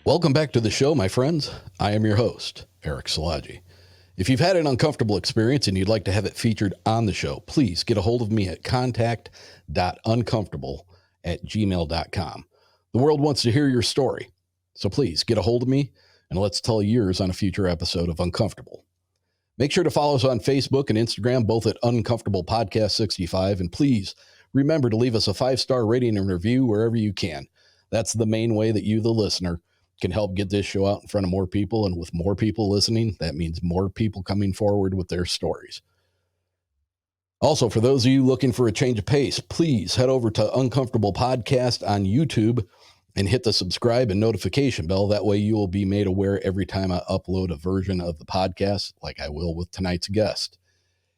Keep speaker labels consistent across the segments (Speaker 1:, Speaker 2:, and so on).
Speaker 1: Welcome back to the show, my friends. I am your host, Eric Szilagyi. If you've had an uncomfortable experience and you'd like to have it featured on the show, please get a hold of me at contact.uncomfortable@gmail.com. The world wants to hear your story, so please get a hold of me and let's tell yours on a future episode of Uncomfortable. Make sure to follow us on Facebook and Instagram, both at Uncomfortable Podcast 65, and please remember to leave us a 5-star rating and review wherever you can. That's the main way that you, the listener, can help get this show out in front of more people. And with more people listening, that means more people coming forward with their stories. Also, for those of you looking for a change of pace, please head over to Uncomfortable Podcast on YouTube and hit the subscribe and notification bell. That way you will be made aware every time I upload a version of the podcast, like I will with tonight's guest.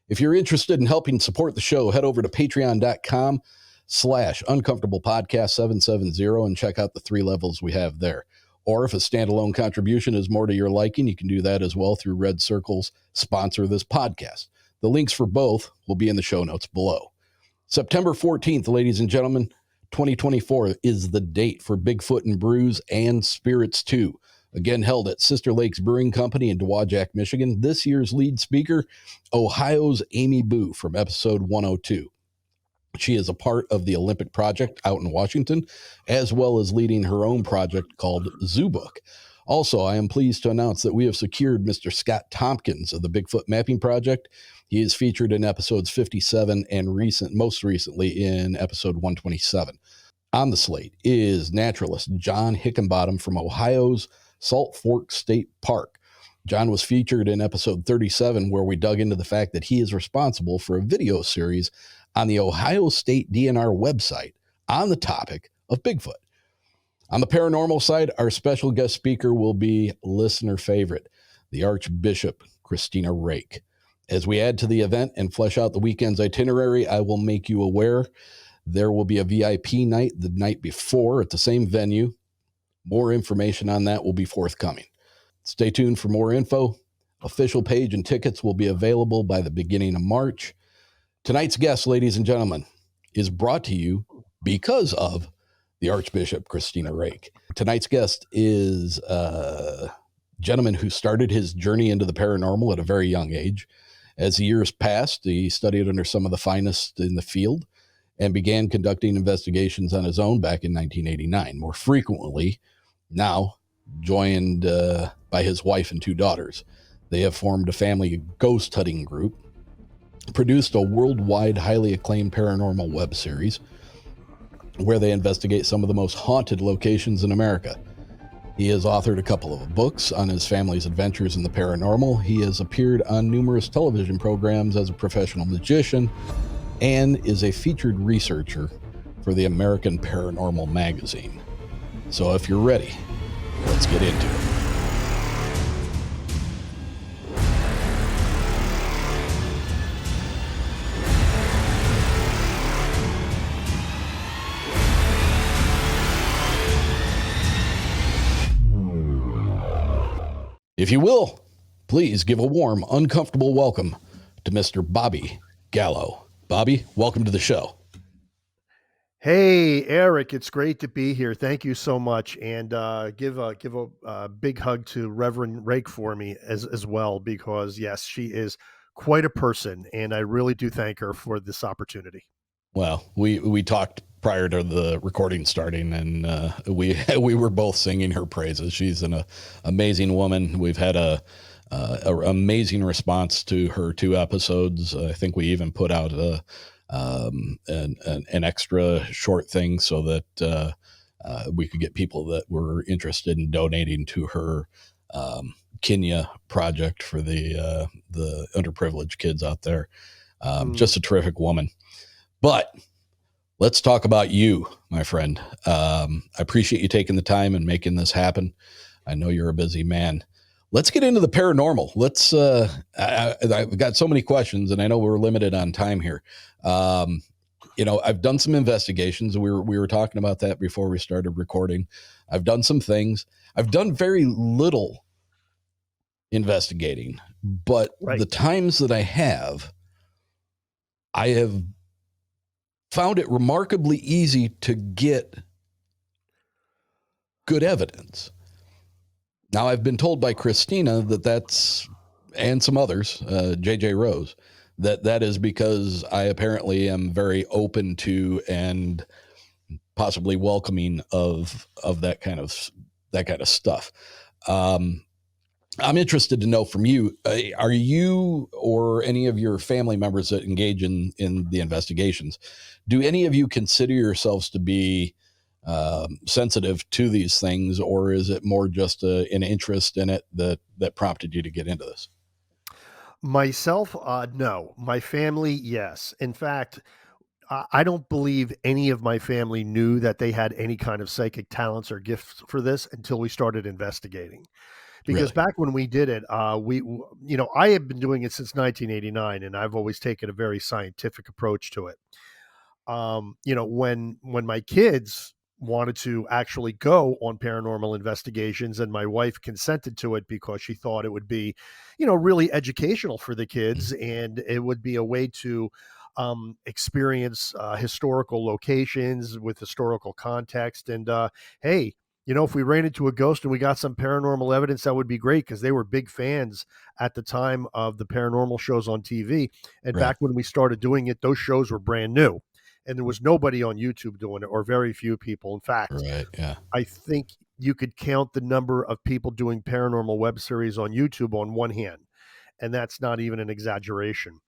Speaker 1: If you're interested in helping support the show, head over to patreon.com/uncomfortablepodcast770 and check out the 3 levels we have there. Or if a standalone contribution is more to your liking, you can do that as well through Red Circle's Sponsor This Podcast. The links for both will be in the show notes below. September 14th, ladies and gentlemen, 2024 is the date for Bigfoot and Brews and Spirits 2. Again, held at Sister Lakes Brewing Company in Dowagiac, Michigan. This year's lead speaker, Ohio's Amy Boo from episode 102. She is a part of the Olympic Project out in Washington, as well as leading her own project called Zoo Book. Also, I am pleased to announce that we have secured Mr. Scott Tompkins of the Bigfoot Mapping Project. He is featured in episodes 57 and most recently in episode 127. On the slate is naturalist John Hickenbottom from Ohio's Salt Fork State Park. John was featured in episode 37, where we dug into the fact that he is responsible for a video series on the Ohio State DNR website on the topic of Bigfoot. On the paranormal side, our special guest speaker will be listener favorite, the Archbishop Christina Rake. As we add to the event and flesh out the weekend's itinerary, I will make you aware there will be a VIP night the night before at the same venue. More information on that will be forthcoming. Stay tuned for more info. Official page and tickets will be available by the beginning of March. Tonight's guest, ladies and gentlemen, is brought to you because of the Archbishop Christina Rake. Tonight's guest is a gentleman who started his journey into the paranormal at a very young age. As the years passed, he studied under some of the finest in the field and began conducting investigations on his own back in 1989. More frequently, now joined by his wife and 2 daughters. They have formed a family ghost hunting group, produced a worldwide highly acclaimed paranormal web series where they investigate some of the most haunted locations in America. He has authored a couple of books on his family's adventures in the paranormal. He has appeared on numerous television programs as a professional magician and is a featured researcher for the American Paranormal magazine. So if you're ready, let's get into it. If you will, please give a warm, uncomfortable welcome to Mr. Bobby Gallo. Bobby, welcome to the show.
Speaker 2: Hey, Eric, it's great to be here. Thank you so much. And give a big hug to Reverend Rake for me as well, because, yes, she is quite a person, and I really do thank her for this opportunity.
Speaker 1: Well, we talked prior to the recording starting, and we were both singing her praises. She's an amazing woman. We've had a amazing response to her 2 episodes. I think we even put out an extra short thing so that we could get people that were interested in donating to her Kenya project for the underprivileged kids out there. Just a terrific woman. But let's talk about you, my friend. I appreciate you taking the time and making this happen. I know you're a busy man. Let's get into the paranormal. I've got so many questions, and I know we're limited on time here. I've done some investigations. We were talking about that before we started recording. I've done some things. I've done very little investigating, but
Speaker 2: Right.
Speaker 1: the times that I have found it remarkably easy to get good evidence. Now, I've been told by Christina and some others, JJ Rose, that is because I apparently am very open to and possibly welcoming of that kind of stuff. Um, I'm interested to know from you: are you or any of your family members that engage in the investigations? Do any of you consider yourselves to be sensitive to these things, or is it more just an interest in it that prompted you to get into this?
Speaker 2: Myself, no. My family, yes. In fact, I don't believe any of my family knew that they had any kind of psychic talents or gifts for this until we started investigating. Because
Speaker 1: Really?
Speaker 2: back when we did it, I have been doing it since 1989, and I've always taken a very scientific approach to it. When my kids wanted to actually go on paranormal investigations and my wife consented to it because she thought it would be, really educational for the kids, and it would be a way to experience historical locations with historical context. And hey, if we ran into a ghost and we got some paranormal evidence, that would be great, because they were big fans at the time of the paranormal shows on TV. And
Speaker 1: Right.
Speaker 2: back when we started doing it, those shows were brand new, and there was nobody on YouTube doing it, or very few people. In fact,
Speaker 1: Right. Yeah.
Speaker 2: I think you could count the number of people doing paranormal web series on YouTube on one hand, and that's not even an exaggeration.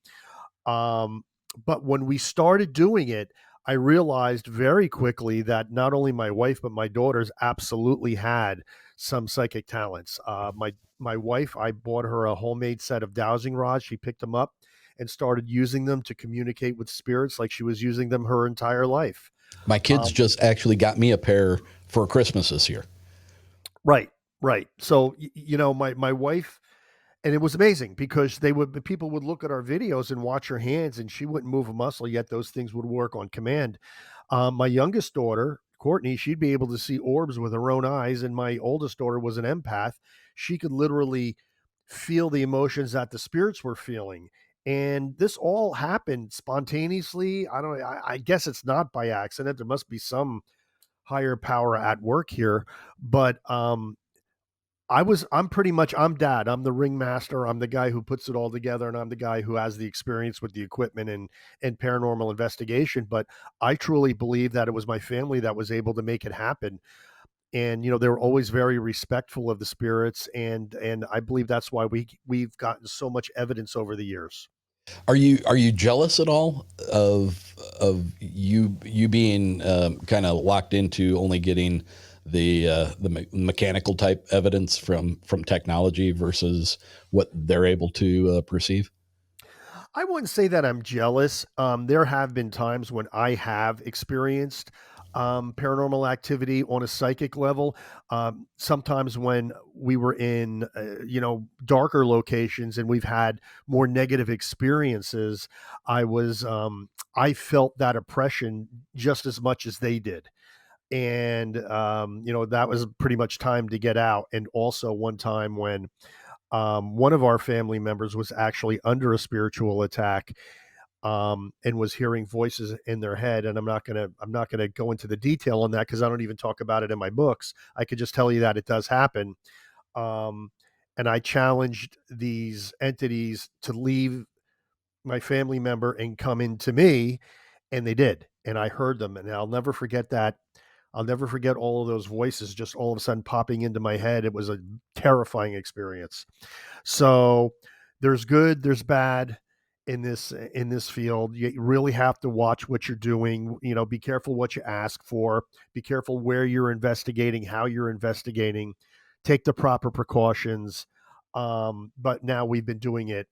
Speaker 2: Um, but when we started doing it, I realized very quickly that not only my wife but my daughters absolutely had some psychic talents. My wife, I bought her a homemade set of dowsing rods. She picked them up and started using them to communicate with spirits like she was using them her entire life.
Speaker 1: My kids
Speaker 2: Um,
Speaker 1: just actually got me a pair for Christmas this year.
Speaker 2: right, right. So my wife, and it was amazing because people would look at our videos and watch her hands, and she wouldn't move a muscle, yet those things would work on command. My youngest daughter, Courtney, she'd be able to see orbs with her own eyes, and my oldest daughter was an empath. She could literally feel the emotions that the spirits were feeling. And this all happened spontaneously. I don't I guess it's not by accident. There must be some higher power at work here. But I'm pretty much, I'm dad. I'm the ringmaster. I'm the guy who puts it all together, and I'm the guy who has the experience with the equipment and paranormal investigation. But I truly believe that it was my family that was able to make it happen. And they were always very respectful of the spirits, and I believe that's why we've gotten so much evidence over the years.
Speaker 1: Are you jealous at all of you being kind of locked into only getting the mechanical type evidence from technology versus what they're able to perceive?
Speaker 2: I wouldn't say that I'm jealous. There have been times when I have experienced paranormal activity on a psychic level. Sometimes when we were in, darker locations and we've had more negative experiences, I felt that oppression just as much as they did. And, that was pretty much time to get out. And also one time when one of our family members was actually under a spiritual attack, and was hearing voices in their head. And I'm not gonna go into the detail on that because I don't even talk about it in my books. I could just tell you that it does happen. Um, and I challenged these entities to leave my family member and come into me, and they did. And I heard them, and I'll never forget that. I'll never forget all of those voices just all of a sudden popping into my head. It was a terrifying experience. So there's good, there's bad in this field. You really have to watch what you're doing. Be careful what you ask for. Be careful where you're investigating, how you're investigating. Take the proper precautions. But now we've been doing it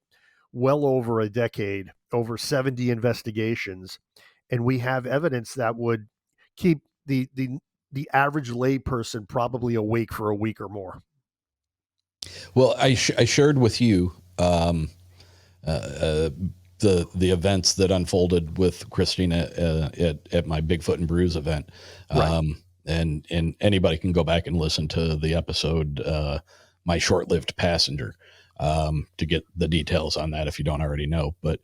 Speaker 2: well over a decade, over 70 investigations, and we have evidence that would keep the average layperson probably awake for a week or more.
Speaker 1: Well, I shared with you uh, uh, the events that unfolded with Christina at my Bigfoot and Bruise event,
Speaker 2: Right.
Speaker 1: and anybody can go back and listen to the episode, "My Short Lived Passenger." to get the details on that if you don't already know. But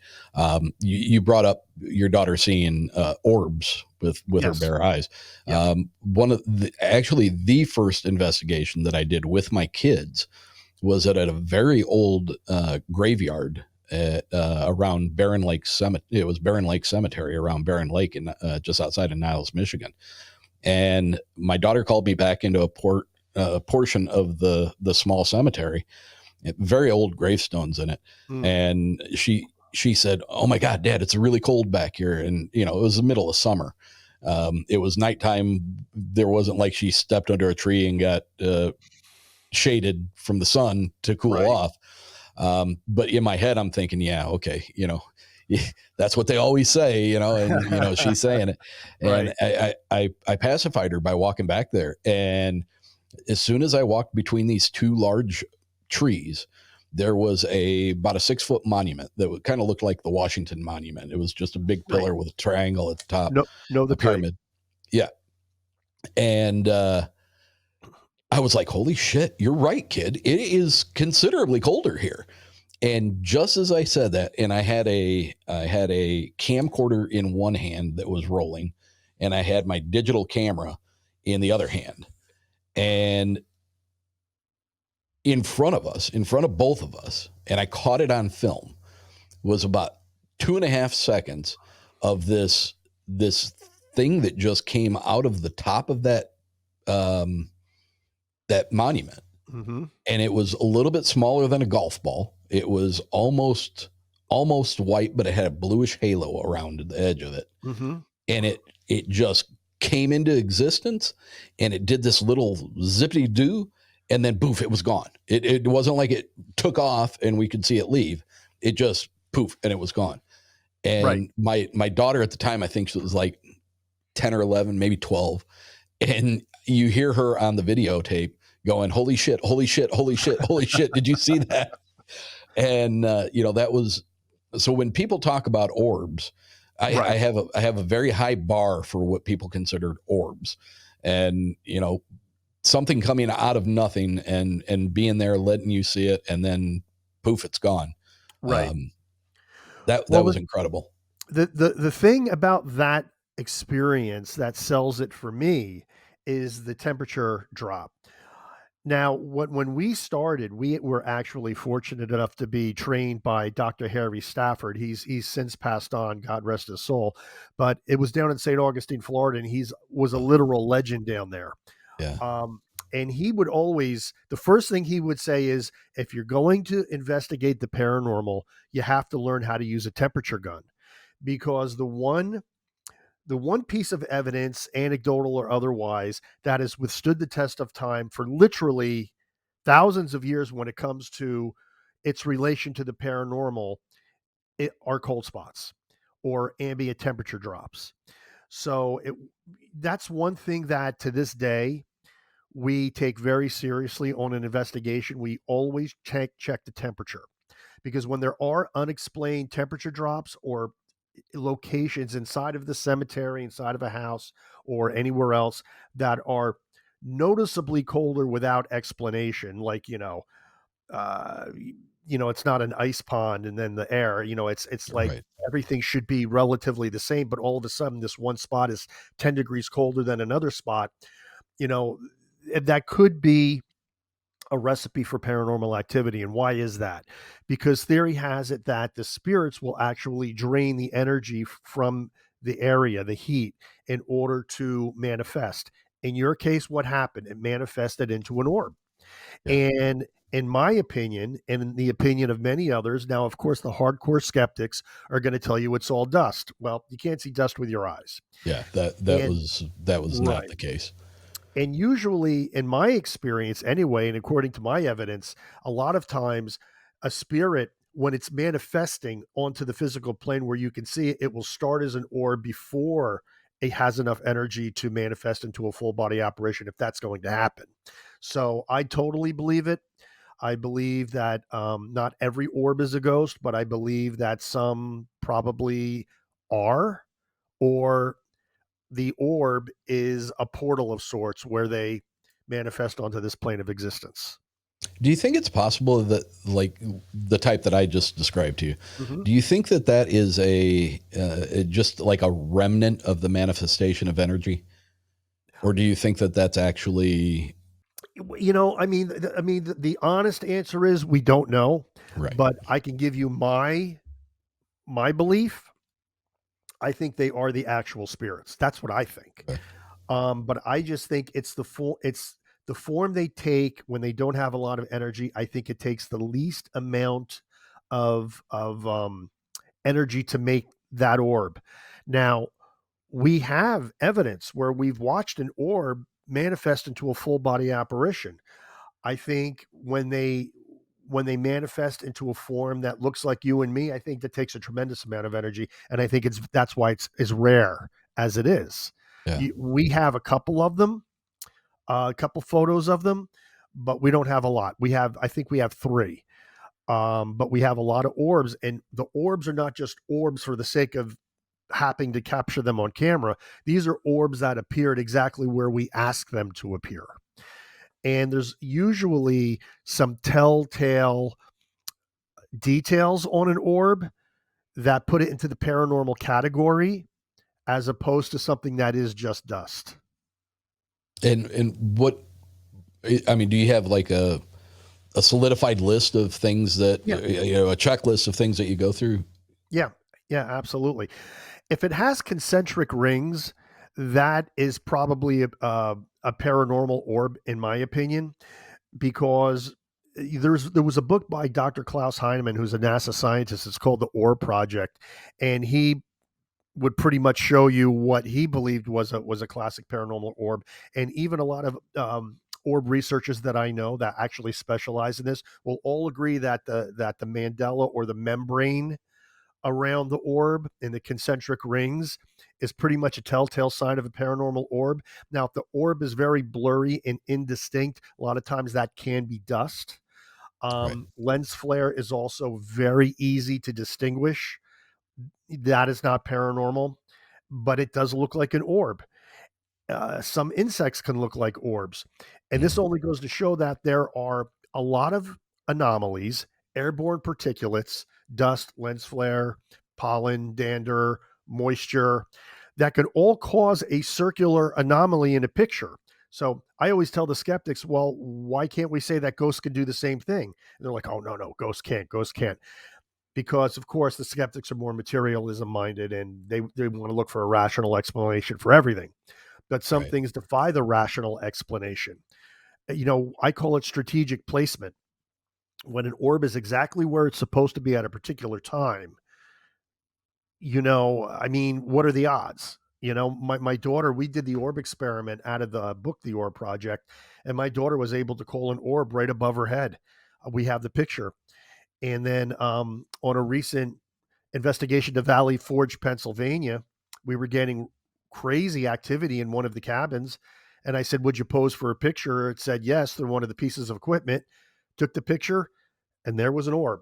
Speaker 1: you brought up your daughter seeing orbs with her
Speaker 2: Yes.
Speaker 1: bare eyes.
Speaker 2: Yep.
Speaker 1: One of actually the first investigation that I did with my kids was at a very old graveyard around Barren Lake Cemetery. It was Barren Lake Cemetery around Barren Lake, in just outside of Niles, Michigan. And my daughter called me back into a portion of the small cemetery, very old gravestones in it,
Speaker 2: Mm,
Speaker 1: and she said, "Oh my God, Dad, it's really cold back here." And it was the middle of summer. It was nighttime. There wasn't like she stepped under a tree and got shaded from the sun to cool
Speaker 2: right.
Speaker 1: off. But in my head, I'm thinking, yeah, okay, that's what they always say, and she's saying it, and
Speaker 2: Right.
Speaker 1: I pacified her by walking back there, and as soon as I walked between these two large trees, there was about a 6 foot monument that kind of looked like the Washington Monument. It was just a big
Speaker 2: Right.
Speaker 1: pillar with a triangle at the top,
Speaker 2: Know the
Speaker 1: a
Speaker 2: type.
Speaker 1: pyramid. Yeah, and I was like, "Holy shit, you're right, kid. It is considerably colder here." And just as I said that, and I had a camcorder in one hand that was rolling, and I had my digital camera in the other hand. And in front of both of us, and I caught it on film, was about 2.5 seconds of this thing that just came out of the top of um, that monument,
Speaker 2: Hmm.
Speaker 1: and it was a little bit smaller than a golf ball. It was almost white, but it had a bluish halo around the edge of it,
Speaker 2: Hmm.
Speaker 1: and it just came into existence, and it did this little zippity doo, and then poof, it was gone. It wasn't like it took off and we could see it leave. It just poof, and it was gone.
Speaker 2: Right.
Speaker 1: And my daughter at the time, I think she was like 10 or 11, maybe 12, and you hear her on the videotape going, "Holy shit, holy shit, holy shit, holy shit, did you see that?" And that was, so when people talk about orbs, I
Speaker 2: Right.
Speaker 1: have a very high bar for what people consider orbs, and something coming out of nothing and being there, letting you see it, and then poof, it's gone.
Speaker 2: Right.
Speaker 1: um that
Speaker 2: Well,
Speaker 1: was incredible.
Speaker 2: the thing about that experience that sells it for me is the temperature drop. Now, when we started, we were actually fortunate enough to be trained by Dr. Harry Stafford. He's since passed on, God rest his soul. But it was down in St. Augustine, Florida, and he's was a
Speaker 1: Oh,
Speaker 2: literal legend down there.
Speaker 1: yeah,
Speaker 2: Um, and he would always, the first thing he would say is, if you're going to investigate the paranormal, you have to learn how to use a temperature gun, because the one piece of evidence, anecdotal or otherwise, that has withstood the test of time for literally thousands of years when it comes to its relation to the paranormal, are cold spots or ambient temperature drops. So that's one thing that to this day we take very seriously on an investigation. We always check the temperature, because when there are unexplained temperature drops or locations inside of the cemetery, inside of a house, or anywhere else that are noticeably colder without explanation, like uh, it's not an ice pond, and then the air, it's like
Speaker 1: right.
Speaker 2: everything should be relatively the same, but all of a sudden this one spot is 10 degrees colder than another spot. You know, that could be a recipe for paranormal activity. And why is that? Because theory has it that the spirits will actually drain the energy from the area, the heat, in order to manifest. In your case, what happened? It manifested into an orb.
Speaker 1: Yeah,
Speaker 2: And in my opinion, and in the opinion of many others, now, of course, the hardcore skeptics are going to tell you it's all dust. Well, you can't see dust with your eyes.
Speaker 1: yeah,
Speaker 2: And
Speaker 1: that was not
Speaker 2: right.
Speaker 1: the case.
Speaker 2: And usually, in my experience anyway, and according to my evidence, a lot of times a spirit, when it's manifesting onto the physical plane where you can see it, it will start as an orb before it has enough energy to manifest into a full body apparition, if that's going to happen. So I totally believe it. I believe that not every orb is a ghost, but I believe that some probably are, or the orb is a portal of sorts where they manifest onto this plane of existence.
Speaker 1: Do you think it's possible that, like the type that I just described to you,
Speaker 2: Mhm.
Speaker 1: do you think that that is a just like a remnant of the manifestation of energy, or do you think that that's actually
Speaker 2: The honest answer is we don't know,
Speaker 1: right?
Speaker 2: but I can give you my belief. I think they are the actual spirits. That's what I think.
Speaker 1: Okay.
Speaker 2: But I just think it's the form they take when they don't have a lot of energy. I think it takes the least amount of energy to make that orb. Now, we have evidence where we've watched an orb manifest into a full body apparition. I think when they manifest into a form that looks like you and me, I think that takes a tremendous amount of energy, and I think that's why it's as rare as it is.
Speaker 1: Yeah.
Speaker 2: We have a couple of them, a couple photos of them, but we don't have a lot. I think we have three, but we have a lot of orbs, and the orbs are not just orbs for the sake of happening to capture them on camera. These are orbs that appeared exactly where we ask them to appear. And there's usually some telltale details on an orb that put it into the paranormal category as opposed to something that is just dust.
Speaker 1: And what I mean, do you have like a solidified list of things that
Speaker 2: Yeah.
Speaker 1: a checklist of things that you go through?
Speaker 2: Yeah. Yeah, absolutely. If it has concentric rings, that is probably a paranormal orb, in my opinion, because there was a book by Dr. Klaus Heinemann, who's a NASA scientist. It's called the Orb Project, and he would pretty much show you what he believed was a classic paranormal orb. And even a lot of orb researchers that I know that actually specialize in this will all agree that the mandala or the membrane around the orb in the concentric rings is pretty much a telltale sign of a paranormal orb. Now, if the orb is very blurry and indistinct, a lot of times that can be dust.
Speaker 1: Right.
Speaker 2: Lens flare is also very easy to distinguish. That is not paranormal, but it does look like an orb. Some insects can look like orbs. And this
Speaker 1: Mhm.
Speaker 2: only goes to show that there are a lot of anomalies, airborne particulates, dust, lens flare, pollen, dander, moisture, that could all cause a circular anomaly in a picture. So I always tell the skeptics, well, why can't we say that ghosts can do the same thing? And they're like, oh, no, no, ghosts can't. Because, of course, the skeptics are more materialism minded and they want to look for a rational explanation for everything. But some
Speaker 1: Right.
Speaker 2: things defy the rational explanation. I call it strategic placement. When an orb is exactly where it's supposed to be at a particular time, what are the odds? My daughter, we did the orb experiment out of the book, The Orb Project, and my daughter was able to call an orb right above her head. We have the picture. And then on a recent investigation to Valley Forge, Pennsylvania, we were getting crazy activity in one of the cabins. And I said, would you pose for a picture? It said yes, they're one of the pieces of equipment. Took the picture, and there was an orb.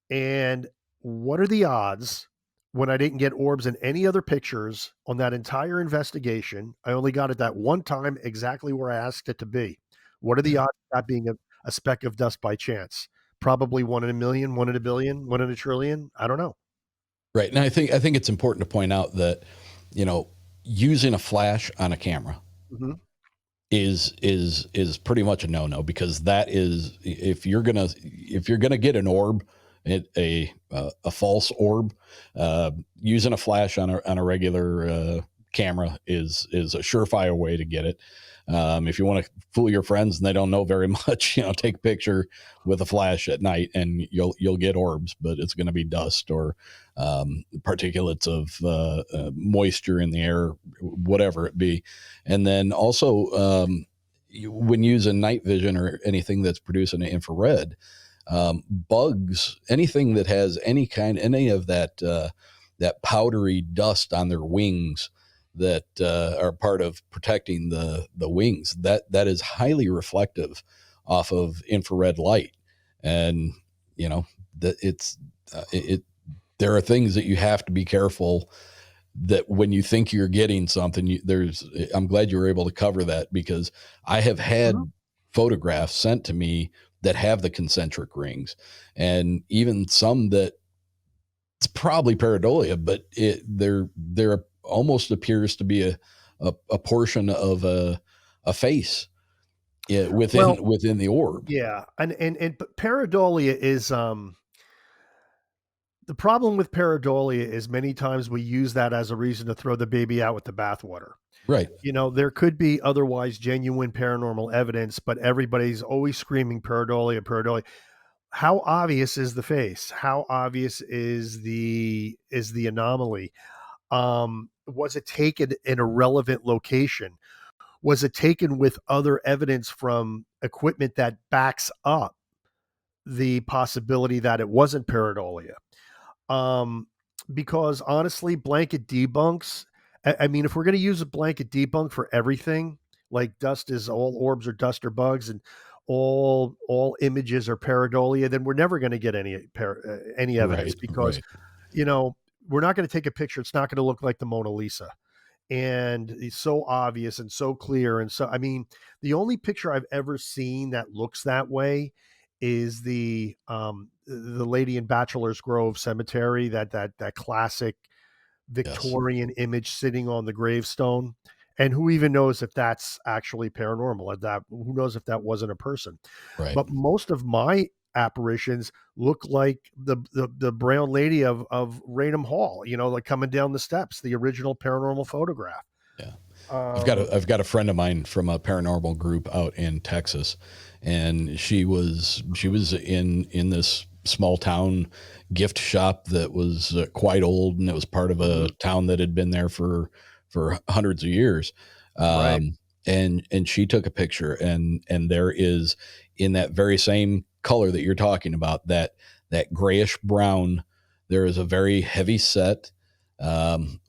Speaker 2: And what are the odds when I didn't get orbs in any other pictures on that entire investigation? I only got it that one time exactly where I asked it to be. What are the
Speaker 1: Yeah.
Speaker 2: odds of that being a speck of dust by chance? Probably one in a million, one in a billion, one in a trillion. I don't know.
Speaker 1: Right. And I think it's important to point out that, you know, using a flash on a camera
Speaker 2: Mhm.
Speaker 1: is pretty much a no-no, because that is, if you're gonna get an orb, a false orb, using a flash on a regular camera is a surefire way to get it. If you want to fool your friends and they don't know very much, take a picture with a flash at night and you'll get orbs, but it's going to be dust or particulates of moisture in the air, whatever it be. And then also, when using night vision or anything that's producing infrared, bugs, anything that has any of that powdery dust on their wings that are part of protecting the wings, that is highly reflective off of infrared light. And that it there are things that you have to be careful that when you think you're getting something, I'm glad you were able to cover that, because I have
Speaker 2: Mhm.
Speaker 1: had photographs sent to me that have the concentric rings, and even some that it's probably pareidolia, but there almost appears to be a portion of a face,
Speaker 2: Well,
Speaker 1: within the orb.
Speaker 2: yeah, and but pareidolia is the problem with pareidolia is many times we use that as a reason to throw the baby out with the bathwater.
Speaker 1: Right.
Speaker 2: You know, there could be otherwise genuine paranormal evidence, but everybody's always screaming pareidolia, pareidolia. How obvious is the face? How obvious is the anomaly? Was it taken in a relevant location? Was it taken with other evidence from equipment that backs up the possibility that it wasn't pareidolia? Um, because honestly, blanket debunks. I mean, if we're going to use a blanket debunk for everything, like dust is all orbs or dust or bugs, and all images are pareidolia, then we're never going to get any evidence
Speaker 1: Right.
Speaker 2: because
Speaker 1: Right.
Speaker 2: you know we're not going to take a picture. It's not going to look like the Mona Lisa, and it's so obvious and so clear. And so, I mean, the only picture I've ever seen that looks that way is the lady in Bachelor's Grove Cemetery, that classic
Speaker 1: Yes.
Speaker 2: Victorian image sitting on the gravestone. And who even knows if that's actually paranormal? At that, who knows if that wasn't a person?
Speaker 1: Right.
Speaker 2: But most of my apparitions look like the brown lady of Raynham Hall. You know, like coming down the steps, the original paranormal photograph.
Speaker 1: Yeah.
Speaker 2: Um,
Speaker 1: I've got a friend of mine from a paranormal group out in Texas, and she was in this small town gift shop that was quite old, and it was part of a
Speaker 2: mhm,
Speaker 1: town that had been there for hundreds of years.
Speaker 2: right,
Speaker 1: Um, and she took a picture, and there is, in that very same color that you're talking about, that grayish brown, there is a very heavy set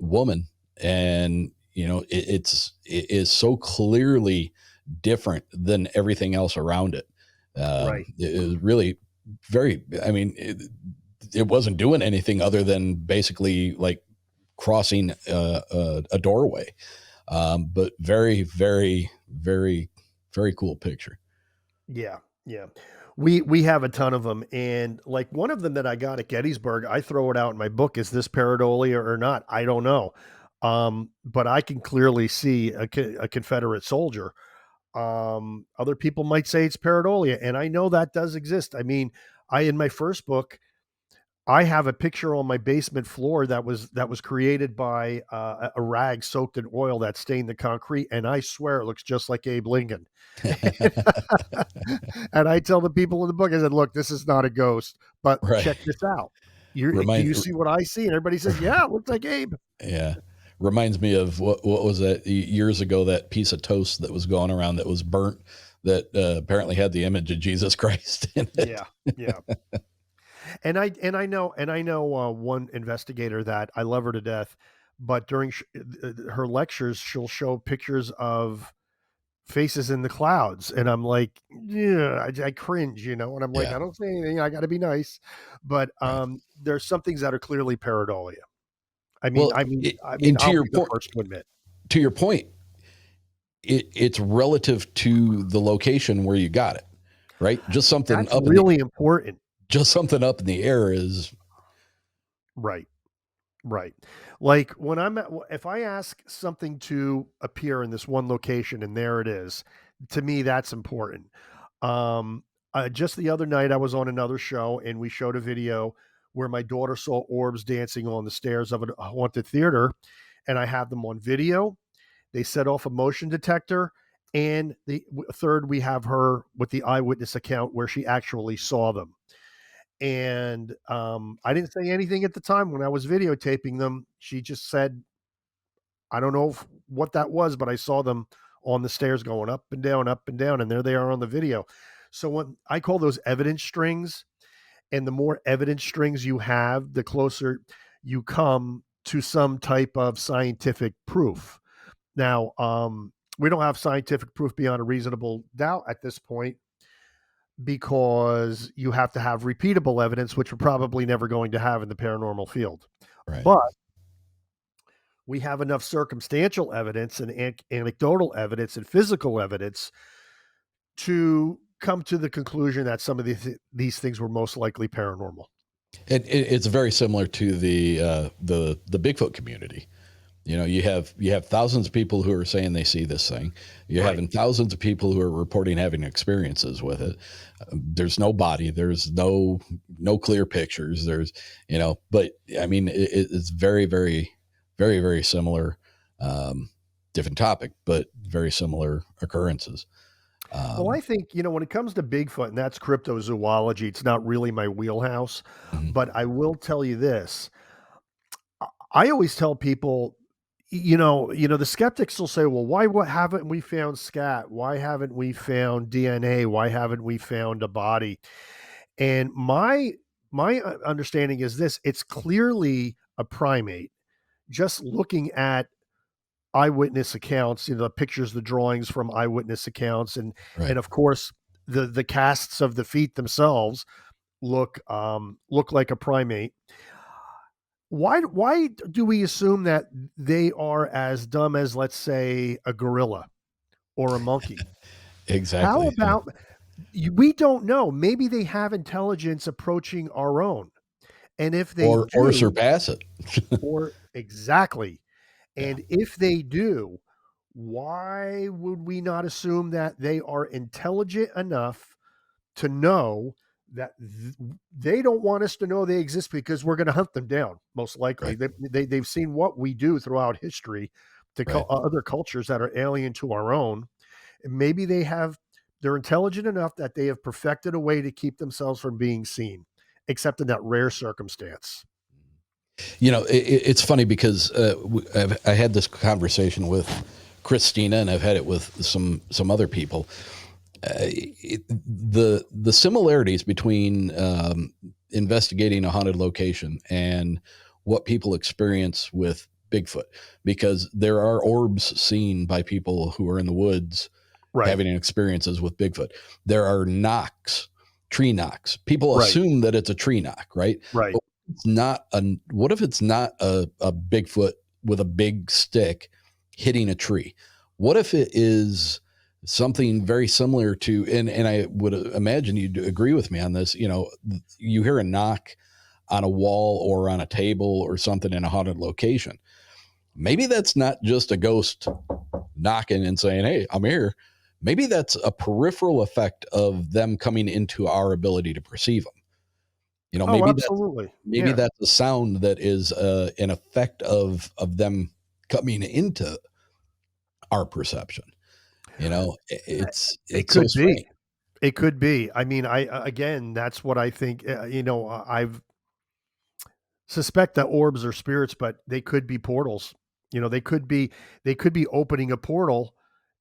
Speaker 1: woman, and it is so clearly different than everything else around it.
Speaker 2: right.
Speaker 1: It is really very, I mean, it wasn't doing anything other than basically like crossing a doorway. But very, very, very, very cool picture.
Speaker 2: Yeah, yeah. We have a ton of them, and like one of them that I got at Gettysburg, I throw it out in my book. Is this pareidolia or not? I don't know, but I can clearly see a Confederate soldier. Other people might say it's pareidolia, and I know that does exist. I mean, I in my first book, I have a picture on my basement floor that was created by a rag soaked in oil that stained the concrete, and I swear it looks just like Abe Lincoln. And I tell the people in the book, I said, "Look, this is not a ghost, but
Speaker 1: Right.
Speaker 2: check this out. Do
Speaker 1: Remind,
Speaker 2: you see what I see?" And everybody says, "Yeah, it looks like Abe."
Speaker 1: yeah. Reminds me of what was that years ago, that piece of toast that was going around that was burnt, that apparently had the image of Jesus Christ in it.
Speaker 2: Yeah, yeah. And I know one investigator that I love her to death, but during her lectures, she'll show pictures of faces in the clouds, and I'm like, yeah, I cringe, you know. And I'm like,
Speaker 1: Yeah.
Speaker 2: I don't say anything. I got to be nice, but
Speaker 1: Right.
Speaker 2: there's some things that are clearly pareidolia.
Speaker 1: Well,
Speaker 2: I mean,
Speaker 1: and
Speaker 2: I'll be the first to admit
Speaker 1: to your point, it's relative to the location where you got it, right?
Speaker 2: that's really important.
Speaker 1: Just something up in the air is
Speaker 2: Right. Right. Like when if I ask something to appear in this one location and there it is, to me, that's important. Just the other night, I was on another show and we showed a video where my daughter saw orbs dancing on the stairs of a haunted theater, and I have them on video. They set off a motion detector. And third, we have her with the eyewitness account where she actually saw them. And I didn't say anything at the time when I was videotaping them. She just said, I don't know what that was, but I saw them on the stairs going up and down, and there they are on the video. So when I call those evidence strings, and the more evidence strings you have, the closer you come to some type of scientific proof. Now, we don't have scientific proof beyond a reasonable doubt at this point because you have to have repeatable evidence, which we're probably never going to have in the paranormal field.
Speaker 1: right.
Speaker 2: But we have enough circumstantial evidence and anecdotal evidence and physical evidence to come to the conclusion that some of these things were most likely paranormal.
Speaker 1: It's very similar to the Bigfoot community. You know, you have thousands of people who are saying they see this thing. You're
Speaker 2: Right.
Speaker 1: having thousands of people who are reporting having experiences with it. There's no body. There's no clear pictures. There's but I mean, it's very, very, very, very similar. Different topic, but very similar occurrences.
Speaker 2: Well, I
Speaker 1: Um,
Speaker 2: think, when it comes to Bigfoot, and that's cryptozoology, it's not really my wheelhouse,
Speaker 1: mhm,
Speaker 2: but I will tell you this. I always tell people, the skeptics will say, "Well, why what haven't we found scat? Why haven't we found DNA? Why haven't we found a body?" And my understanding is this, it's clearly a primate. Just looking at eyewitness accounts, the pictures, the drawings from eyewitness accounts,
Speaker 1: right.
Speaker 2: and of course the casts of the feet themselves look like a primate. Why do we assume that they are as dumb as, let's say, a gorilla or a monkey? How
Speaker 1: Exactly. Yeah.
Speaker 2: about we don't know. Maybe they have intelligence approaching our own. And if they
Speaker 1: Or
Speaker 2: do,
Speaker 1: surpass it.
Speaker 2: or exactly.
Speaker 1: Yeah.
Speaker 2: And if they do, why would we not assume that they are intelligent enough to know that they don't want us to know they exist because we're going to hunt them down? Most likely,
Speaker 1: Right.
Speaker 2: they've seen what we do throughout history to
Speaker 1: Right.
Speaker 2: other cultures that are alien to our own. And maybe they're intelligent enough that they have perfected a way to keep themselves from being seen, except in that rare circumstance.
Speaker 1: It's funny because I had this conversation with Christina, and I've had it with some other people. The similarities between investigating a haunted location and what people experience with Bigfoot, because there are orbs seen by people who are in the woods
Speaker 2: Right,
Speaker 1: having experiences with Bigfoot. There are knocks, tree knocks. People
Speaker 2: right,
Speaker 1: assume that it's a tree knock, right?
Speaker 2: right.
Speaker 1: But it's not a what if it's not a Bigfoot with a big stick hitting a tree? What if it is something very similar to, and I would imagine you'd agree with me on this, you hear a knock on a wall or on a table or something in a haunted location. Maybe that's not just a ghost knocking and saying, "Hey, I'm here." Maybe that's a peripheral effect of them coming into our ability to perceive them.
Speaker 2: Oh,
Speaker 1: Maybe that's
Speaker 2: absolutely.
Speaker 1: maybe
Speaker 2: Yeah.
Speaker 1: that's a sound that is an effect of them coming into our perception.
Speaker 2: It
Speaker 1: It's so
Speaker 2: could
Speaker 1: strange.
Speaker 2: be. It could be. I mean, again, that's what I think. I've suspect that orbs are spirits, but they could be portals. They could be opening a portal,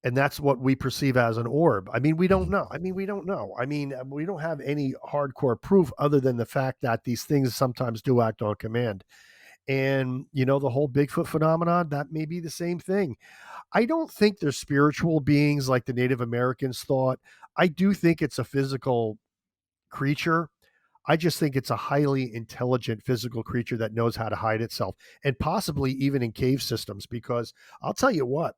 Speaker 2: and that's what we perceive as an orb. I mean, we don't
Speaker 1: Mhm.
Speaker 2: know. We don't know. We don't have any hardcore proof other than the fact that these things sometimes do act on command. And the whole Bigfoot phenomenon, that may be the same thing. I don't think they're spiritual beings like the Native Americans thought. I do think it's a physical creature. I just think it's a highly intelligent physical creature that knows how to hide itself, and possibly even in cave systems. Because I'll tell you what,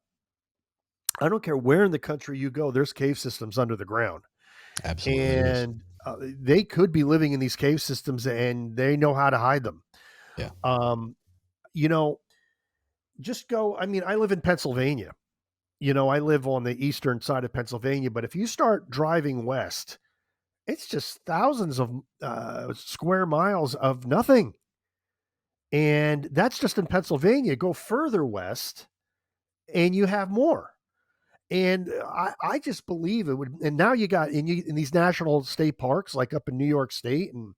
Speaker 2: I don't care where in the country you go, there's cave systems under the ground.
Speaker 1: Absolutely is.
Speaker 2: And they could be living in these cave systems and they know how to hide them.
Speaker 1: Yeah,
Speaker 2: Um, you know, just go. I mean, I live in Pennsylvania. I live on the eastern side of Pennsylvania, but if you start driving west, it's just thousands of square miles of nothing. And that's just in Pennsylvania. Go further west and you have more. And I just believe it would. And now you got in these national state parks, like up in New York State and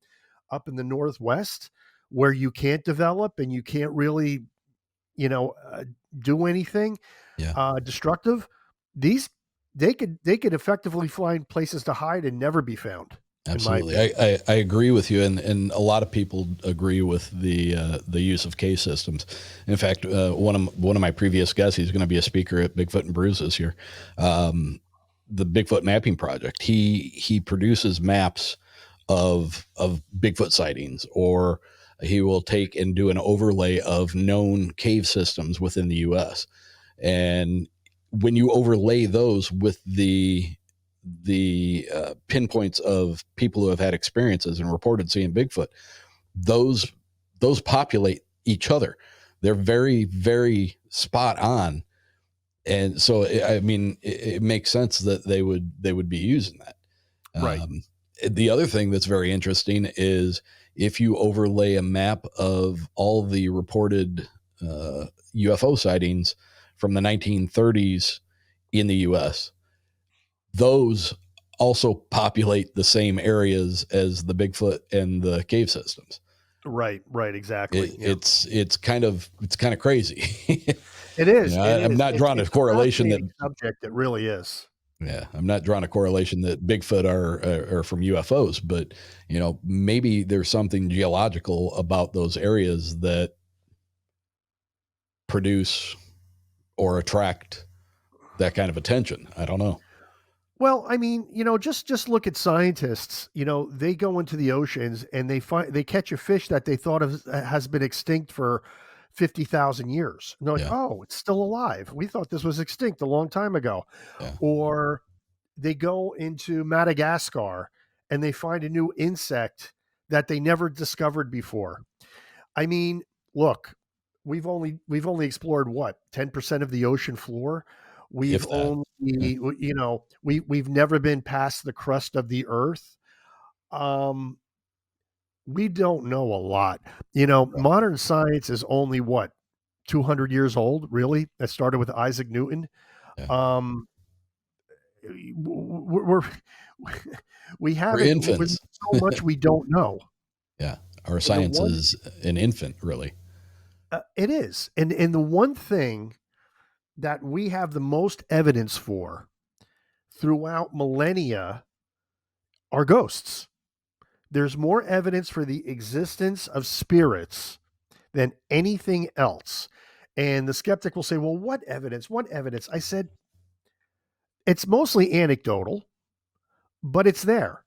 Speaker 2: up in the Northwest, where you can't develop and you can't really, you know, uh, do anything
Speaker 1: yeah.
Speaker 2: destructive. These they could effectively find places to hide and never be found, in my
Speaker 1: Absolutely,
Speaker 2: opinion.
Speaker 1: I agree with you, and a lot of people agree with the use of case systems. In fact, one of my previous guests, he's going to be a speaker at Bigfoot and Brews this year. Um, the Bigfoot Mapping Project. He produces maps of Bigfoot sightings, or he will take and do an overlay of known cave systems within the U.S. And when you overlay those with the pinpoints of people who have had experiences and reported seeing Bigfoot, those those populate each other. They're very, very spot on, and so I mean, it makes sense that they would be using that.
Speaker 2: Right.
Speaker 1: The other thing that's very interesting is if you overlay a map of all the reported UFO sightings from the 1930s in the U.S., those also populate the same areas as the Bigfoot and the cave systems.
Speaker 2: Right. Right. Exactly. Yeah.
Speaker 1: It's kind of crazy.
Speaker 2: It is. It
Speaker 1: I'm
Speaker 2: is.
Speaker 1: not drawing a
Speaker 2: It's a
Speaker 1: correlation that
Speaker 2: fascinating subject. It really is.
Speaker 1: yeah, I'm not drawing a correlation that Bigfoot are from UFOs, but maybe there's something geological about those areas that produce or attract that kind of attention. I don't know.
Speaker 2: Well, I mean, just look at scientists. They go into the oceans and they catch a fish that they thought of has been extinct for 50,000 years. And they're like,
Speaker 1: Yeah,
Speaker 2: "Oh, it's still alive. We thought this was extinct a long time ago."
Speaker 1: yeah,
Speaker 2: Or they go into Madagascar and they find a new insect that they never discovered before. I mean, look, we've only explored what, 10% of the ocean floor. We've
Speaker 1: if that.
Speaker 2: only,
Speaker 1: Yeah,
Speaker 2: we've never been past the crust of the earth. Um, we don't know a lot.
Speaker 1: right.
Speaker 2: Modern science is only what, 200 years old, really? That started with Isaac Newton.
Speaker 1: Yeah,
Speaker 2: Um, we're we
Speaker 1: we're
Speaker 2: haven't with
Speaker 1: infants.
Speaker 2: so much we don't know.
Speaker 1: Yeah, our
Speaker 2: And the
Speaker 1: science
Speaker 2: one
Speaker 1: is an infant, really.
Speaker 2: it is. And the one thing that we have the most evidence for throughout millennia are ghosts. There's more evidence for the existence of spirits than anything else. And the skeptic will say, "Well, what evidence? What evidence?" I said, "It's mostly anecdotal, but it's there."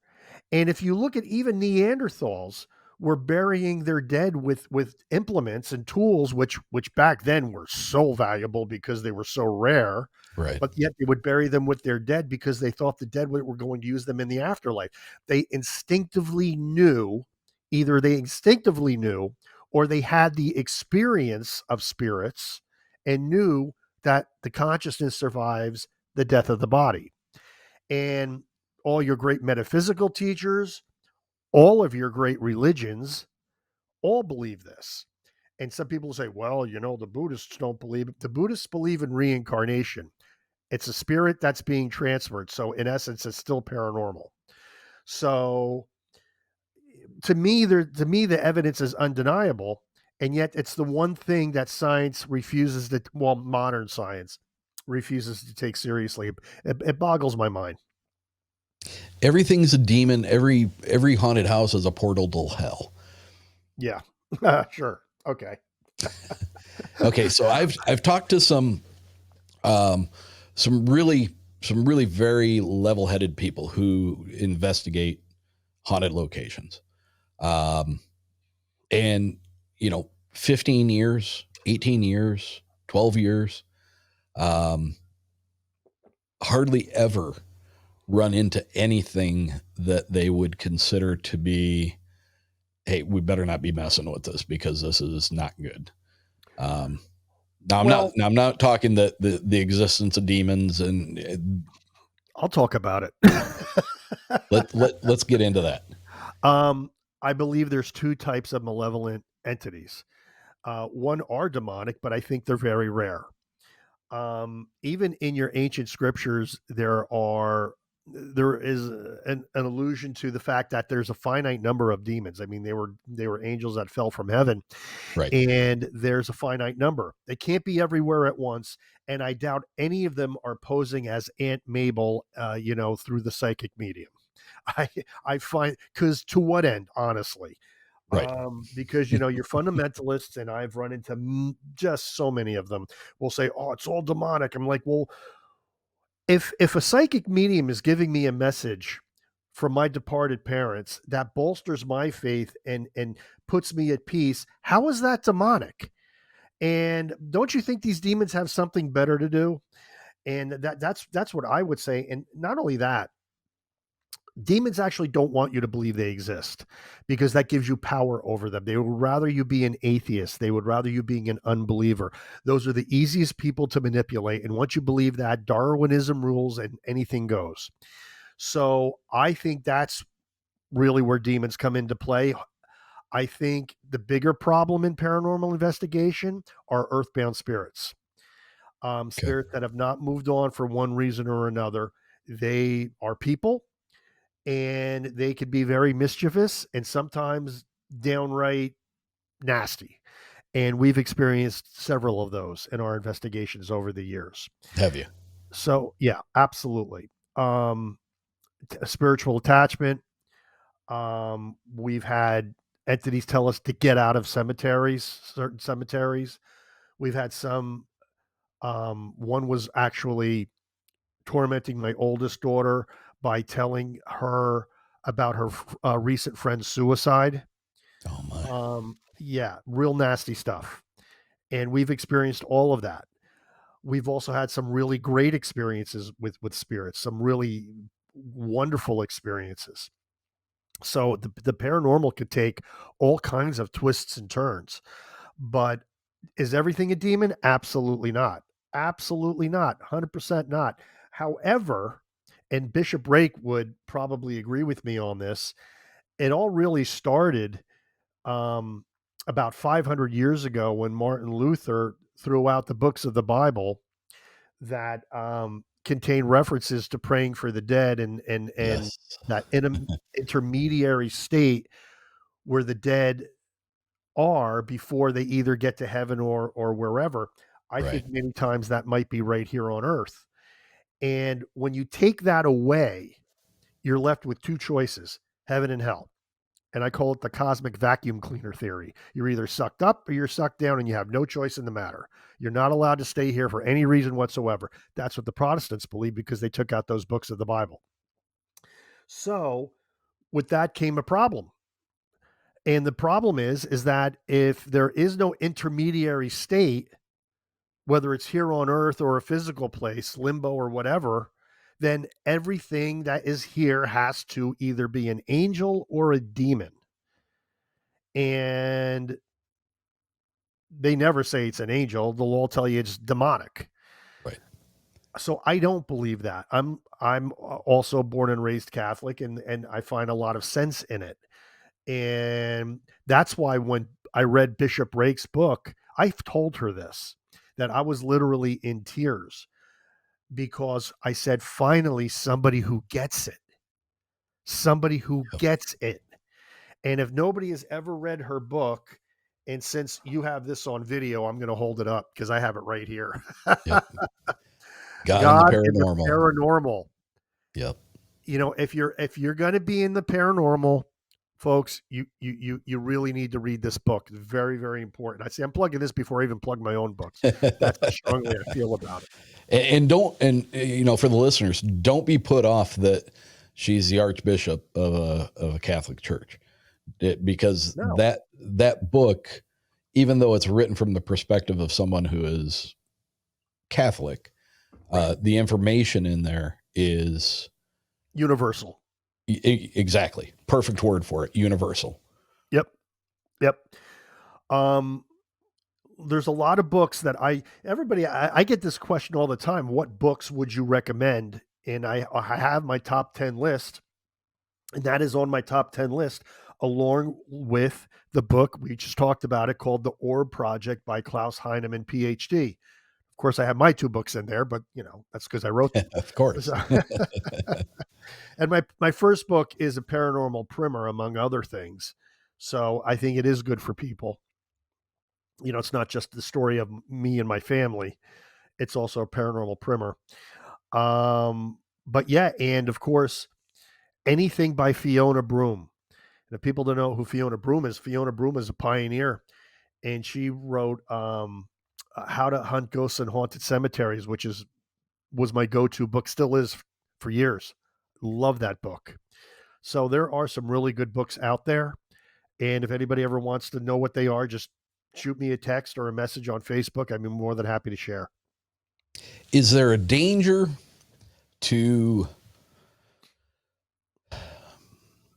Speaker 2: And if you look at even Neanderthals were burying their dead with implements and tools, which back then were so valuable because they were so rare,
Speaker 1: Right,
Speaker 2: but yet they would bury them with their dead because they thought the dead were going to use them in the afterlife. They instinctively knew, either they instinctively knew or they had the experience of spirits and knew that the consciousness survives the death of the body. And all your great metaphysical teachers, all of your great religions all believe this. And some people say, well, the Buddhists don't believe it. The Buddhists believe in reincarnation. It's a spirit that's being transferred. So, in essence, it's still paranormal. So, to me, the evidence is undeniable. And yet, it's the one thing that science refuses to, well, modern science refuses to take seriously. It boggles my mind.
Speaker 1: everything's a demon. Every haunted house is a portal to hell.
Speaker 2: Yeah. Sure. Okay.
Speaker 1: Okay, so I've talked to um, some really very level headed people who investigate haunted locations, um, and 15 years, 18 years, 12 years, um, hardly ever run into anything that they would consider to be, hey, we better not be messing with this because this is not good. Um,
Speaker 2: Well,
Speaker 1: now I'm not talking the existence of demons and
Speaker 2: I'll talk about it.
Speaker 1: let's get into that.
Speaker 2: um, I believe there's two types of malevolent entities. One are demonic, but I think they're very rare. Even in your ancient scriptures, there is an allusion to the fact that there's a finite number of demons. I mean, they were angels that fell from heaven,
Speaker 1: Right,
Speaker 2: and there's a finite number. They can't be everywhere at once, and I doubt any of them are posing as Aunt Mabel, through the psychic medium. I I find, because to what end, honestly?
Speaker 1: right,
Speaker 2: Because your fundamentalists, and I've run into just so many of them, will say, "Oh, it's all demonic." I'm like, well, if a psychic medium is giving me a message from my departed parents that bolsters my faith and puts me at peace, how is that demonic? And don't you think these demons have something better to do? And that's what I would say. And not only that. Demons actually don't want you to believe they exist because that gives you power over them. They would rather you be an atheist. They would rather you being an unbeliever. Those are the easiest people to manipulate. And once you believe that, Darwinism rules and anything goes. So I think that's really where demons come into play. I think the bigger problem in paranormal investigation are earthbound spirits,
Speaker 1: Okay.
Speaker 2: spirits that have not moved on for one reason or another. They are people, and they could be very mischievous and sometimes downright nasty. And we've experienced several of those in our investigations over the years.
Speaker 1: Have you?
Speaker 2: So, yeah, absolutely. Um, Spiritual attachment. We've had entities tell us to get out of cemeteries, certain cemeteries. We've had some, one was actually tormenting my oldest daughter by telling her about her recent friend's suicide.
Speaker 1: Oh my.
Speaker 2: Yeah, real nasty stuff. And we've experienced all of that. We've also had some really great experiences with spirits, some really wonderful experiences. So the paranormal could take all kinds of twists and turns. But is everything a demon? Absolutely not. Absolutely not. 100% not. However, and Bishop Rake would probably agree with me on this, it all really started um, about 500 years ago when Martin Luther threw out the books of the Bible that contain references to praying for the dead and
Speaker 1: Yes.
Speaker 2: that intermediary state where the dead are before they either get to heaven or wherever. I
Speaker 1: Right.
Speaker 2: think many times that might be right here on earth. And when you take that away, you're left with two choices: heaven and hell. And I call it the cosmic vacuum cleaner theory. You're either sucked up or you're sucked down, and you have no choice in the matter. You're not allowed to stay here for any reason whatsoever. That's what the Protestants believe because they took out those books of the Bible. So, with that came a problem. And the problem is that if there is no intermediary state, whether it's here on earth or a physical place, limbo or whatever, then everything that is here has to either be an angel or a demon. And they never say it's an angel. They'll all tell you it's demonic.
Speaker 1: Right.
Speaker 2: So I don't believe that. I'm also born and raised Catholic, and I find a lot of sense in it. And that's why when I read Bishop Rake's book, I've told her this, that I was literally in tears because I said, finally, somebody who gets it, somebody who
Speaker 1: Yep.
Speaker 2: gets it. And if nobody has ever read her book, and since you have this on video, I'm going to hold it up because I have it right here.
Speaker 1: Yep. God and the
Speaker 2: God and the
Speaker 1: paranormal.
Speaker 2: Paranormal.
Speaker 1: Yep.
Speaker 2: You know, if you're going to be in the paranormal, folks, you really need to read this book. It's very, very important. I say I'm plugging this before I even plug my own books. That's how strongly I feel about it.
Speaker 1: And don't, and for the listeners, don't be put off that she's the archbishop of a Catholic church, because
Speaker 2: No,
Speaker 1: that book, even though it's written from the perspective of someone who is Catholic,
Speaker 2: right.
Speaker 1: the information in there is
Speaker 2: Universal.
Speaker 1: exactly perfect word for it, universal.
Speaker 2: Yep. Yep. Um, there's a lot of books that I get this question all the time. What books would you recommend? And I have my top 10 list, and that is on my top 10 list, along with the book we just talked about it called The Orb Project by Klaus Heinemann, PhD. Of course, I have my two books in there, but that's because I wrote them.
Speaker 1: Of course.
Speaker 2: So, and my first book is a paranormal primer, among other things. So I think it is good for people. It's not just the story of me and my family. It's also a paranormal primer. But yeah, and of course, anything by Fiona Broome. And if people don't know who Fiona Broome is a pioneer, and she wrote How to Hunt Ghosts in Haunted Cemeteries, which was my go-to book, still is for years. Love that book. So there are some really good books out there. And if anybody ever wants to know what they are, just shoot me a text or a message on Facebook. I'd be more than happy to share.
Speaker 1: Is there a danger to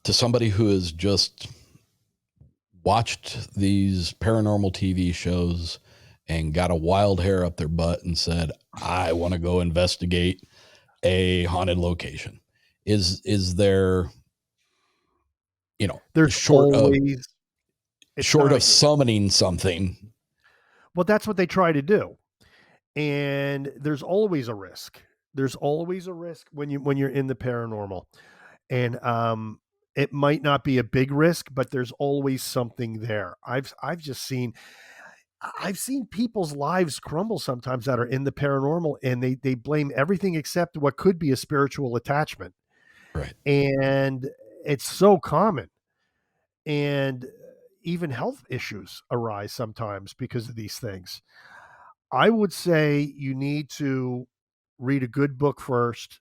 Speaker 1: to somebody who has just watched these paranormal TV shows and got a wild hair up their butt and said, I want to go investigate a haunted location? Is there,
Speaker 2: There's
Speaker 1: short of
Speaker 2: always it's not
Speaker 1: summoning something?
Speaker 2: well, that's what they try to do. And there's always a risk. There's always a risk when you're in the paranormal. And it might not be a big risk, but there's always something there. I've seen people's lives crumble sometimes that are in the paranormal, and they blame everything except what could be a spiritual attachment.
Speaker 1: Right.
Speaker 2: And it's so common. And even health issues arise sometimes because of these things. I would say you need to read a good book first,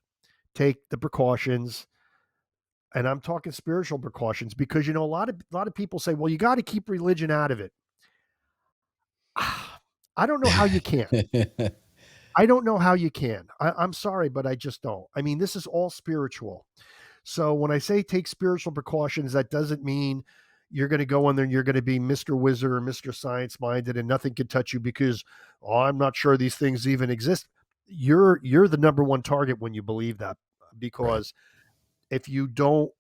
Speaker 2: take the precautions, and I'm talking spiritual precautions because a lot of people say, "Well, you got to keep religion out of it." I don't know how you can. I don't know how you can. I'm sorry, but I just don't. I mean, this is all spiritual. So when I say take spiritual precautions, that doesn't mean you're going to go in there and you're going to be Mr. Wizard or Mr. Science minded and nothing can touch you because I'm not sure these things even exist. You're the number one target when you believe that,
Speaker 1: Right.
Speaker 2: because if you don't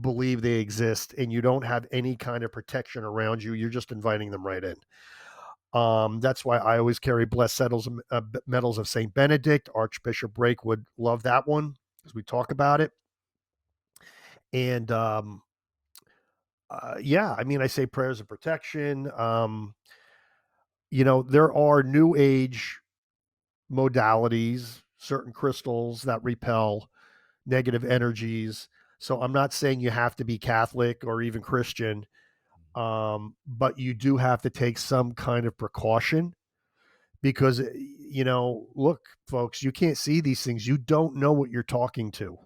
Speaker 2: believe they exist and you don't have any kind of protection around you, you're just inviting them right in. That's why I always carry blessed medals of Saint Benedict. Archbishop Brake would love that one as we talk about it. And yeah, I mean, I say prayers of protection. There are new age modalities, certain crystals that repel negative energies. So I'm not saying you have to be Catholic or even Christian, but you do have to take some kind of precaution because, look, folks, you can't see these things. You don't know what you're talking to.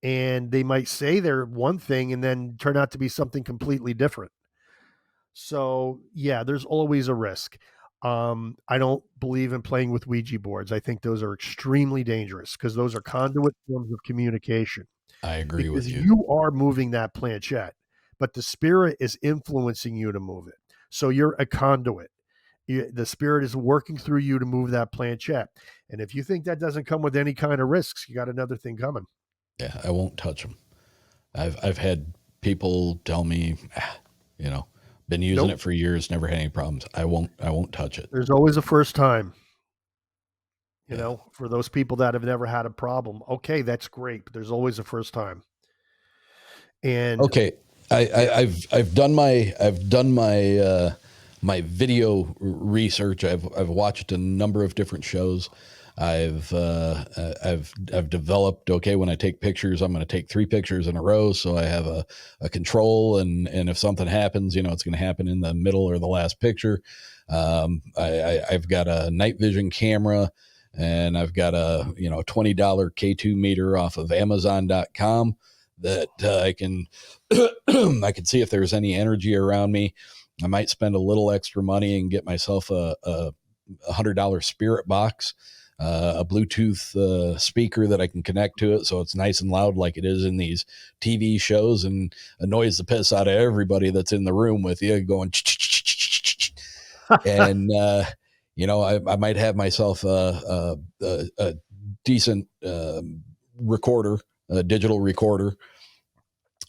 Speaker 2: And they might say they're one thing and then turn out to be something completely different. So yeah, there's always a risk. I don't believe in playing with Ouija boards. I think those are extremely dangerous because those are conduit forms of communication.
Speaker 1: I agree
Speaker 2: Because
Speaker 1: with you.
Speaker 2: you are moving that planchette, but the spirit is influencing you to move it. So you're a conduit. The spirit is working through you to move that planchette. And if you think that doesn't come with any kind of risks, you got another thing coming.
Speaker 1: Yeah, I won't touch them. I've had people tell me, you know, been using
Speaker 2: Nope.
Speaker 1: it for years, never had any problems. I won't touch it.
Speaker 2: There's always a first time.
Speaker 1: Yeah.
Speaker 2: For those people that have never had a problem, okay, that's great, but there's always a first time. And
Speaker 1: Okay. I,
Speaker 2: yeah.
Speaker 1: I I've done my my video research. I've watched a number of different shows. I've developed, okay, when I take pictures, I'm going to take 3 pictures in a row, so I have a control, and if something happens, it's going to happen in the middle or the last picture. I've got a night vision camera, and I've got a $20 K2 meter off of Amazon.com that I can I can see if there's any energy around me. I might spend a little extra money and get myself a $100 spirit box, a Bluetooth speaker that I can connect to it so it's nice and loud like it is in these TV shows and annoys the piss out of everybody that's in the room with you going. And I might have myself a decent recorder, a digital recorder,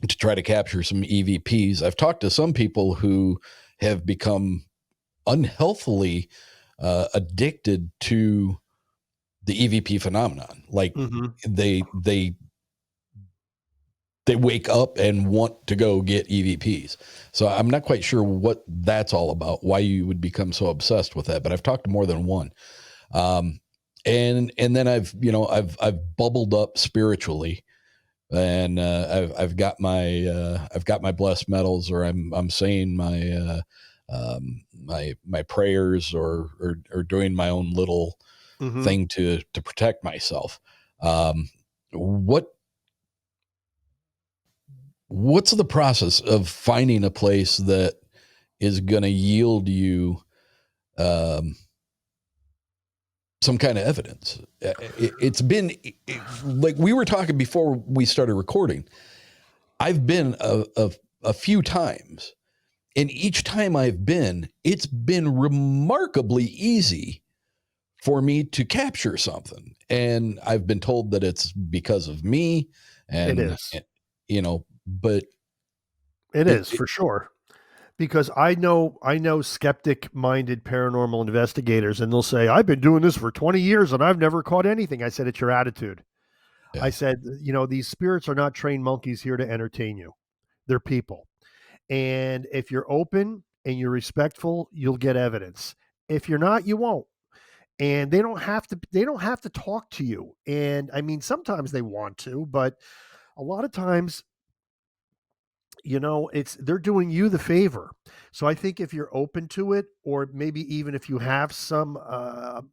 Speaker 1: to try to capture some EVPs. I've talked to some people who have become unhealthily addicted to the EVP phenomenon. Like
Speaker 2: Mhm.
Speaker 1: they they they wake up and want to go get EVPs. So I'm not quite sure what that's all about, why you would become so obsessed with that, but I've talked to more than one. Um, and then I've bubbled up spiritually, and I've got my blessed medals, or I'm saying my prayers, or doing my own little
Speaker 2: Mhm.
Speaker 1: thing to protect myself. What what's the process of finding a place that is going to yield you um, some kind of evidence? It's been like we were talking before we started recording. I've been a few times, and each time I've been, it's been remarkably easy for me to capture something. And I've been told that it's because of me,
Speaker 2: It
Speaker 1: and
Speaker 2: is.
Speaker 1: but
Speaker 2: It
Speaker 1: it,
Speaker 2: is
Speaker 1: it
Speaker 2: for sure. Because I know skeptic minded paranormal investigators, and they'll say, I've been doing this for 20 years and I've never caught anything. I said, it's your attitude. I
Speaker 1: yeah,
Speaker 2: said, these spirits are not trained monkeys here to entertain you. They're people. And if you're open and you're respectful, you'll get evidence. If you're not, you won't. And they don't have to talk to you. And I mean, sometimes they want to, but a lot of times, it's they're doing you the favor. So I think if you're open to it, or maybe even if you have some a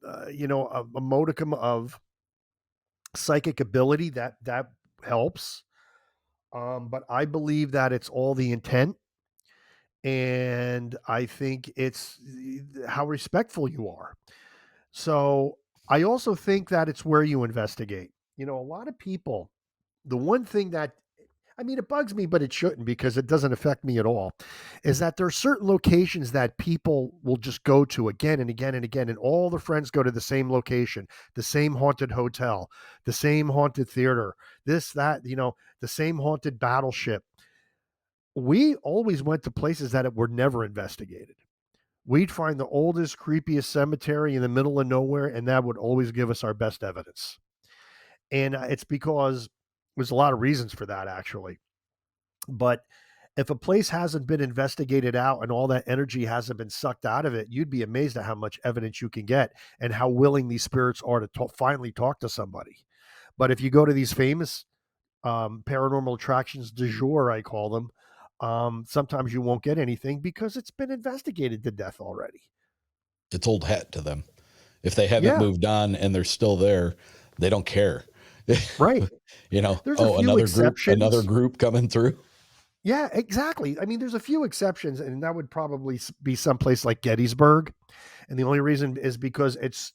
Speaker 2: modicum of psychic ability, that helps. But I believe that it's all the intent, and I think it's how respectful you are. So I also think that it's where you investigate. A lot of people, the one thing that, I mean, it bugs me, but it shouldn't, because it doesn't affect me at all, is that there are certain locations that people will just go to again and again and again, and all the friends go to the same location, the same haunted hotel, the same haunted theater, this, that, the same haunted battleship. We always went to places that were never investigated. We'd find the oldest, creepiest cemetery in the middle of nowhere, and that would always give us our best evidence. And it's because there's a lot of reasons for that, actually. But if a place hasn't been investigated out and all that energy hasn't been sucked out of it, you'd be amazed at how much evidence you can get and how willing these spirits are to finally talk to somebody. But if you go to these famous paranormal attractions du jour, I call them, sometimes you won't get anything because it's been investigated to death already.
Speaker 1: it's old hat to them. If they haven't
Speaker 2: Yeah,
Speaker 1: moved on and they're still there, they don't care.
Speaker 2: right. There's a
Speaker 1: Oh,
Speaker 2: few
Speaker 1: another
Speaker 2: exceptions.
Speaker 1: group coming through.
Speaker 2: Yeah, exactly. I mean, there's a few exceptions, and that would probably be someplace like Gettysburg. And the only reason is because it's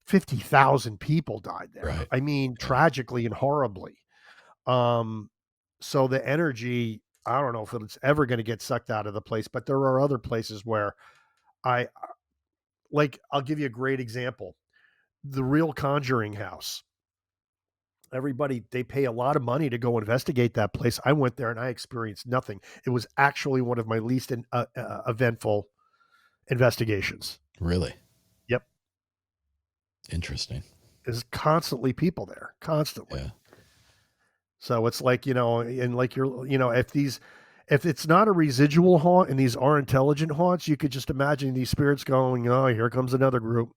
Speaker 2: 50,000 people died there.
Speaker 1: Right.
Speaker 2: I mean,
Speaker 1: Yeah.
Speaker 2: tragically and horribly. Um, so the energy, I don't know if it's ever going to get sucked out of the place, but there are other places where I I'll give you a great example. The real Conjuring House. Everybody, they pay a lot of money to go investigate that place. I went there and I experienced nothing. It was actually one of my least eventful investigations.
Speaker 1: Really
Speaker 2: Yep.
Speaker 1: interesting.
Speaker 2: There's constantly people there, constantly.
Speaker 1: Yeah.
Speaker 2: So it's like, and like if it's not a residual haunt and these are intelligent haunts, you could just imagine these spirits going, oh, here comes another group.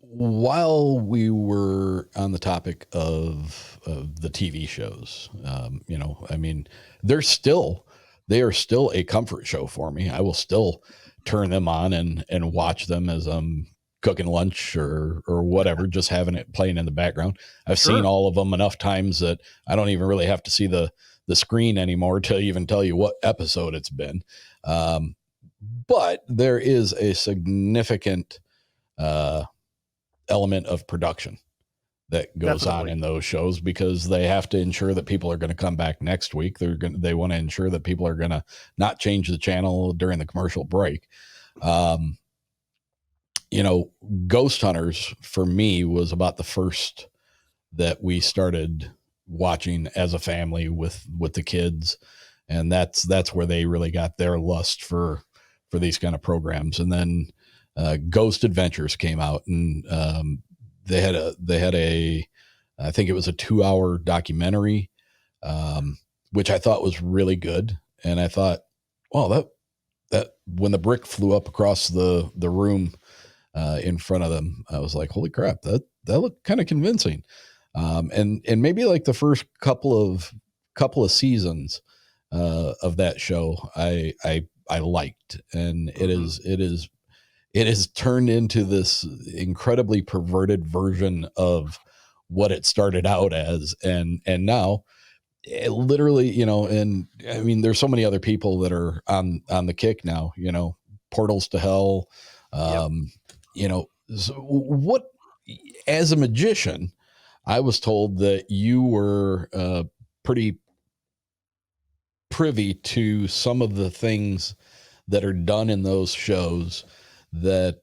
Speaker 1: While we were on the topic of the TV shows, I mean, they are still a comfort show for me. I will still turn them on and watch them as I'm cooking lunch or whatever, just having it playing in the background. I've seen
Speaker 2: Sure.
Speaker 1: all of them enough times that I don't even really have to see the screen anymore to even tell you what episode it's been. Um, but there is a significant uh, element of production that goes on
Speaker 2: Definitely.
Speaker 1: in those shows because they have to ensure that people are going to come back next week. They want to ensure that people are going to not change the channel during the commercial break. Um, you know, Ghost Hunters for me was about the first that we started watching as a family with the kids, and that's where they really got their lust for these kind of programs. And then Ghost Adventures came out, and they had a I think it was a 2 hour documentary, which I thought was really good. And I thought, well, that when the brick flew up across the room in front of them, I was like, holy crap, that looked kind of convincing. And maybe like the first couple of seasons of that show, I liked, and
Speaker 2: Hmm.
Speaker 1: it has turned into this incredibly perverted version of what it started out as, and now it literally, and I mean, there's so many other people that are on the kick now, Portals to Hell,
Speaker 2: Yep.
Speaker 1: um, so what, as a magician, I was told that you were pretty privy to some of the things that are done in those shows that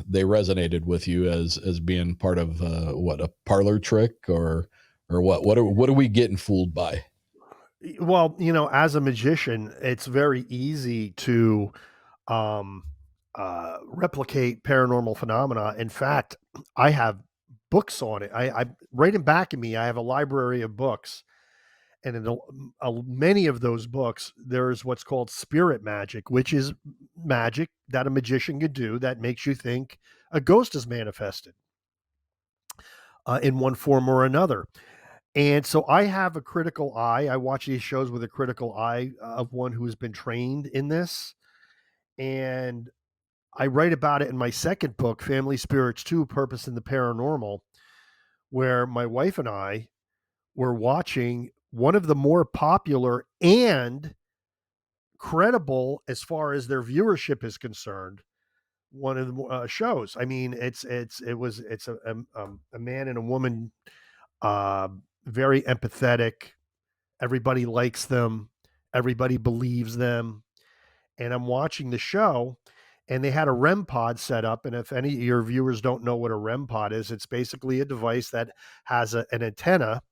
Speaker 1: they resonated with you as being part of what, a parlor trick, or what are we getting fooled by?
Speaker 2: Well, as a magician, it's very easy to um, replicate paranormal phenomena. In fact, I have books on it. I right in back of me, I have a library of books, and in many of those books, there's what's called spirit magic, which is magic that a magician could do that makes you think a ghost is manifested in one form or another. And so I have a critical eye. I watch these shows with a critical eye of one who has been trained in this. And I write about it in my second book, Family Spirits 2, Purpose in the Paranormal, where my wife and I were watching one of the more popular and credible, as far as their viewership is concerned, one of the shows. I mean, it's a man and a woman, uh, very empathetic. Everybody likes them. Everybody believes them. And I'm watching the show, and they had a REM pod set up. And if any of your viewers don't know what a REM pod is, it's basically a device that has an antenna,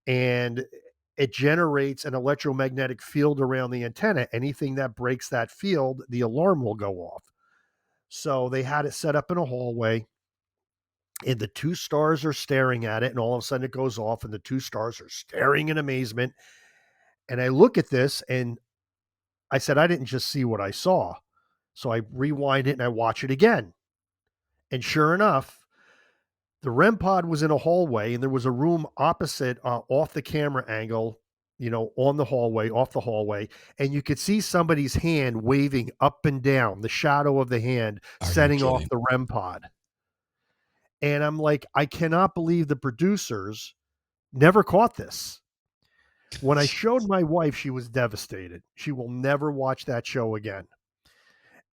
Speaker 2: and it generates an electromagnetic field around the antenna. Anything that breaks that field, the alarm will go off. So they had it set up in a hallway, and the two stars are staring at it, and all of a sudden it goes off, and the two stars are staring in amazement. And I look at this, and I said, I didn't just see what I saw. So I rewind it and I watch it again. And sure enough, the REM pod was in a hallway, and there was a room opposite, off the camera angle, on the hallway, off the hallway. And you could see somebody's hand waving up and down, the shadow of the hand
Speaker 1: Are you
Speaker 2: setting off
Speaker 1: kidding?
Speaker 2: the REM pod. And I'm like, I cannot believe the producers never caught this. When I showed my wife, she was devastated. She will never watch that show again.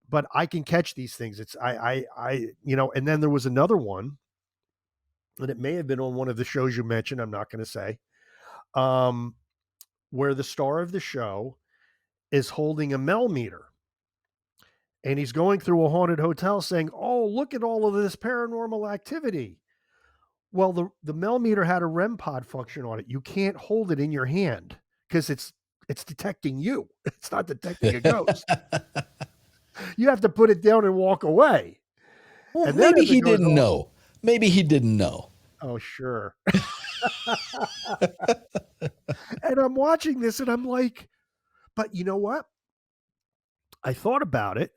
Speaker 2: But I can catch these things. It's and then there was another one, and it may have been on one of the shows you mentioned. I'm not going to say, um, where the star of the show is holding a meter, and he's going through a haunted hotel saying, "Oh, look at all of this paranormal activity." Well, the meter had a REM pod function on it. You can't hold it in your hand because it's detecting you. It's not detecting a ghost. You have to put it down and walk away.
Speaker 1: Well,
Speaker 2: And then
Speaker 1: maybe
Speaker 2: as it
Speaker 1: he
Speaker 2: goes
Speaker 1: didn't
Speaker 2: off,
Speaker 1: know. Maybe he didn't know.
Speaker 2: oh sure. And I'm watching this and I'm like, but you know what? I thought about it.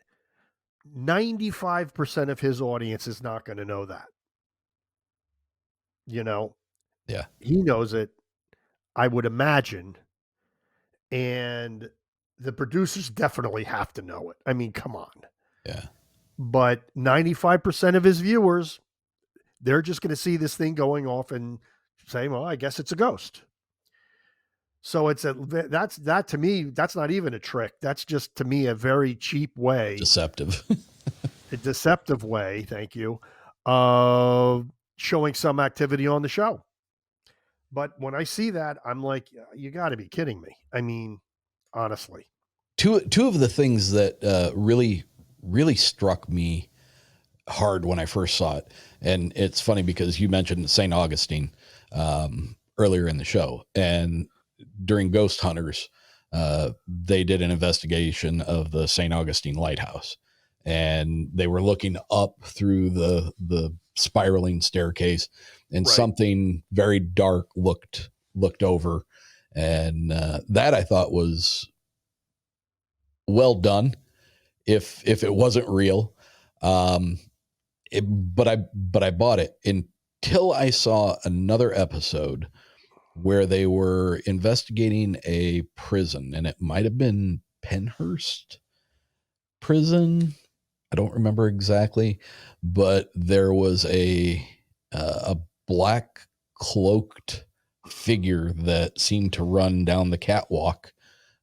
Speaker 2: 95% of his audience is not going to know that. You know,
Speaker 1: Yeah,
Speaker 2: he knows it, I would imagine. And the producers definitely have to know it. I mean, come on.
Speaker 1: yeah.
Speaker 2: But 95% of his viewers, they're just going to see this thing going off and say, well, I guess it's a ghost. So that to me, that's not even a trick. That's just to me a very cheap way,
Speaker 1: Deceptive.
Speaker 2: a deceptive way, thank you, of showing some activity on the show. But when I see that, I'm like, you got to be kidding me. I mean, honestly.
Speaker 1: Two of the things that really struck me hard when I first saw it, and it's funny because you mentioned St. Augustine earlier in the show, and during Ghost Hunters, they did an investigation of the St. Augustine lighthouse, and they were looking up through the spiraling staircase, and
Speaker 2: Right.
Speaker 1: something very dark looked over, and that I thought was well done. If it wasn't real, um, but I bought it until I saw another episode where they were investigating a prison, and it might have been Penhurst prison. I don't remember exactly, but there was a black cloaked figure that seemed to run down the catwalk,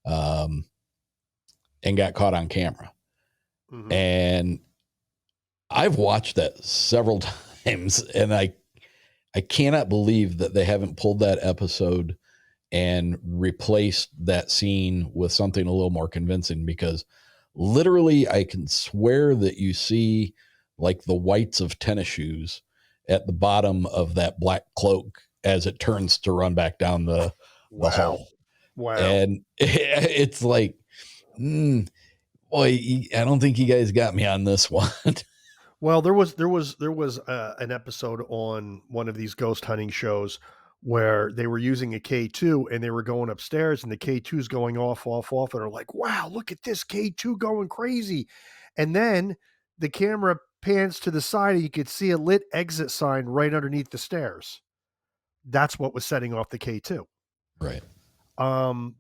Speaker 1: um, and got caught on camera.
Speaker 2: Mm-hmm.
Speaker 1: And I've watched that several times, and I cannot believe that they haven't pulled that episode and replaced that scene with something a little more convincing, because literally I can swear that you see like the whites of tennis shoes at the bottom of that black cloak as it turns to run back down the
Speaker 2: Wow.
Speaker 1: hall.
Speaker 2: Wow.
Speaker 1: And it's like, boy, I don't think you guys got me on this one.
Speaker 2: Well, there was an episode on one of these ghost hunting shows where they were using a K2 and they were going upstairs and the K2 is going off, and they're like, "Wow, look at this K2 going crazy!" And then the camera pans to the side and you could see a lit exit sign right underneath the stairs. That's what was setting off the K2.
Speaker 1: Right.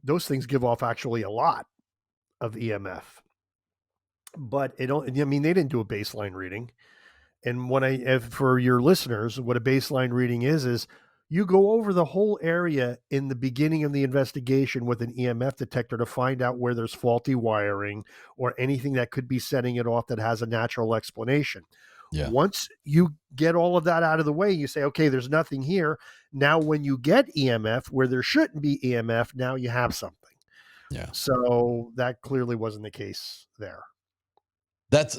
Speaker 2: Those things give off actually a lot of EMF, but it don't. I mean, they didn't do a baseline reading. And for your listeners, what a baseline reading is you go over the whole area in the beginning of the investigation with an EMF detector to find out where there's faulty wiring or anything that could be setting it off that has a natural explanation.
Speaker 1: Yeah.
Speaker 2: Once you get all of that out of the way, you say, okay, there's nothing here. Now, when you get EMF where there shouldn't be EMF, now you have something.
Speaker 1: Yeah.
Speaker 2: So that clearly wasn't the case there.
Speaker 1: That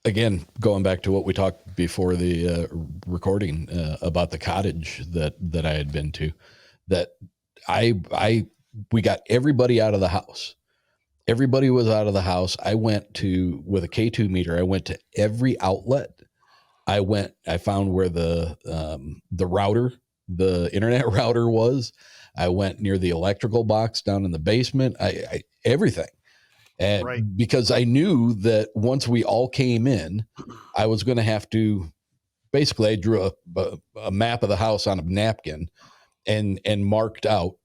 Speaker 1: again, going back to what we talked before the recording about the cottage that I had been to, that I we got everybody out of the house. Everybody was out of the house. I went to, with a K2 meter, I went to every outlet. I found where the router, the internet router was. I went near the electrical box down in the basement. Everything.
Speaker 2: Right.
Speaker 1: And because I knew that once we all came in, I was going to have to, basically I drew a map of the house on a napkin and marked out,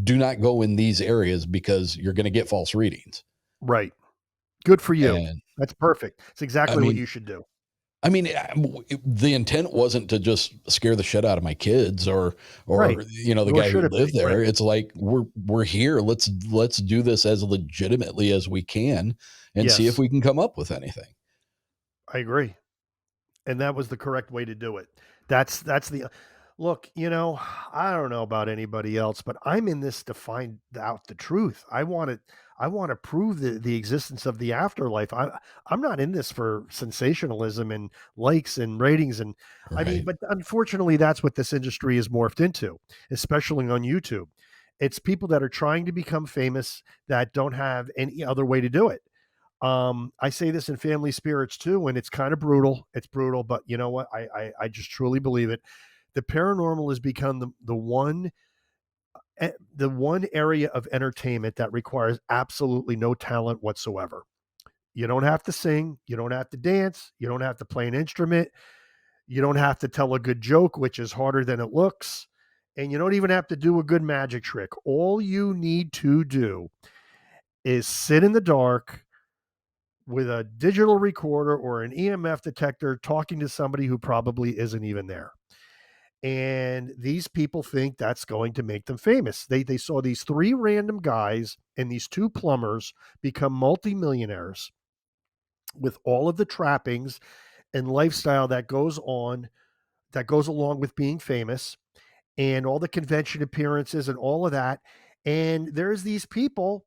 Speaker 1: do not go in these areas because you're going to get false readings.
Speaker 2: Right. Good for you.
Speaker 1: And
Speaker 2: That's perfect. It's
Speaker 1: I
Speaker 2: exactly what
Speaker 1: mean,
Speaker 2: you should do.
Speaker 1: I mean, the intent wasn't to just scare the shit out of my kids
Speaker 2: Right.
Speaker 1: or the
Speaker 2: Nor
Speaker 1: guy who
Speaker 2: should it
Speaker 1: lived
Speaker 2: be. Right.
Speaker 1: there. It's like we're here. Let's do this as legitimately as we can and see if
Speaker 2: Yes,
Speaker 1: we can come up with anything.
Speaker 2: I agree. And that was the correct way to do it. That's the look, I don't know about anybody else, but I'm in this to find out the truth. I want to prove the existence of the afterlife. I'm not in this for sensationalism and likes and ratings and I mean,
Speaker 1: Right.
Speaker 2: but unfortunately that's what this industry is morphed into, especially on YouTube. It's people that are trying to become famous that don't have any other way to do it. I say this in Family Spirits too, and it's kind of brutal. It's brutal, but you know what? I just truly believe it. The paranormal has become the one area of entertainment that requires absolutely no talent whatsoever. You don't have to sing, you don't have to dance, you don't have to play an instrument, you don't have to tell a good joke, which is harder than it looks, and you don't even have to do a good magic trick. All you need to do is sit in the dark with a digital recorder or an EMF detector talking to somebody who probably isn't even there. And these people think that's going to make them famous. They saw these three random guys and these two plumbers become multimillionaires with all of the trappings and lifestyle that goes along with being famous and all the convention appearances and all of that. And there's these people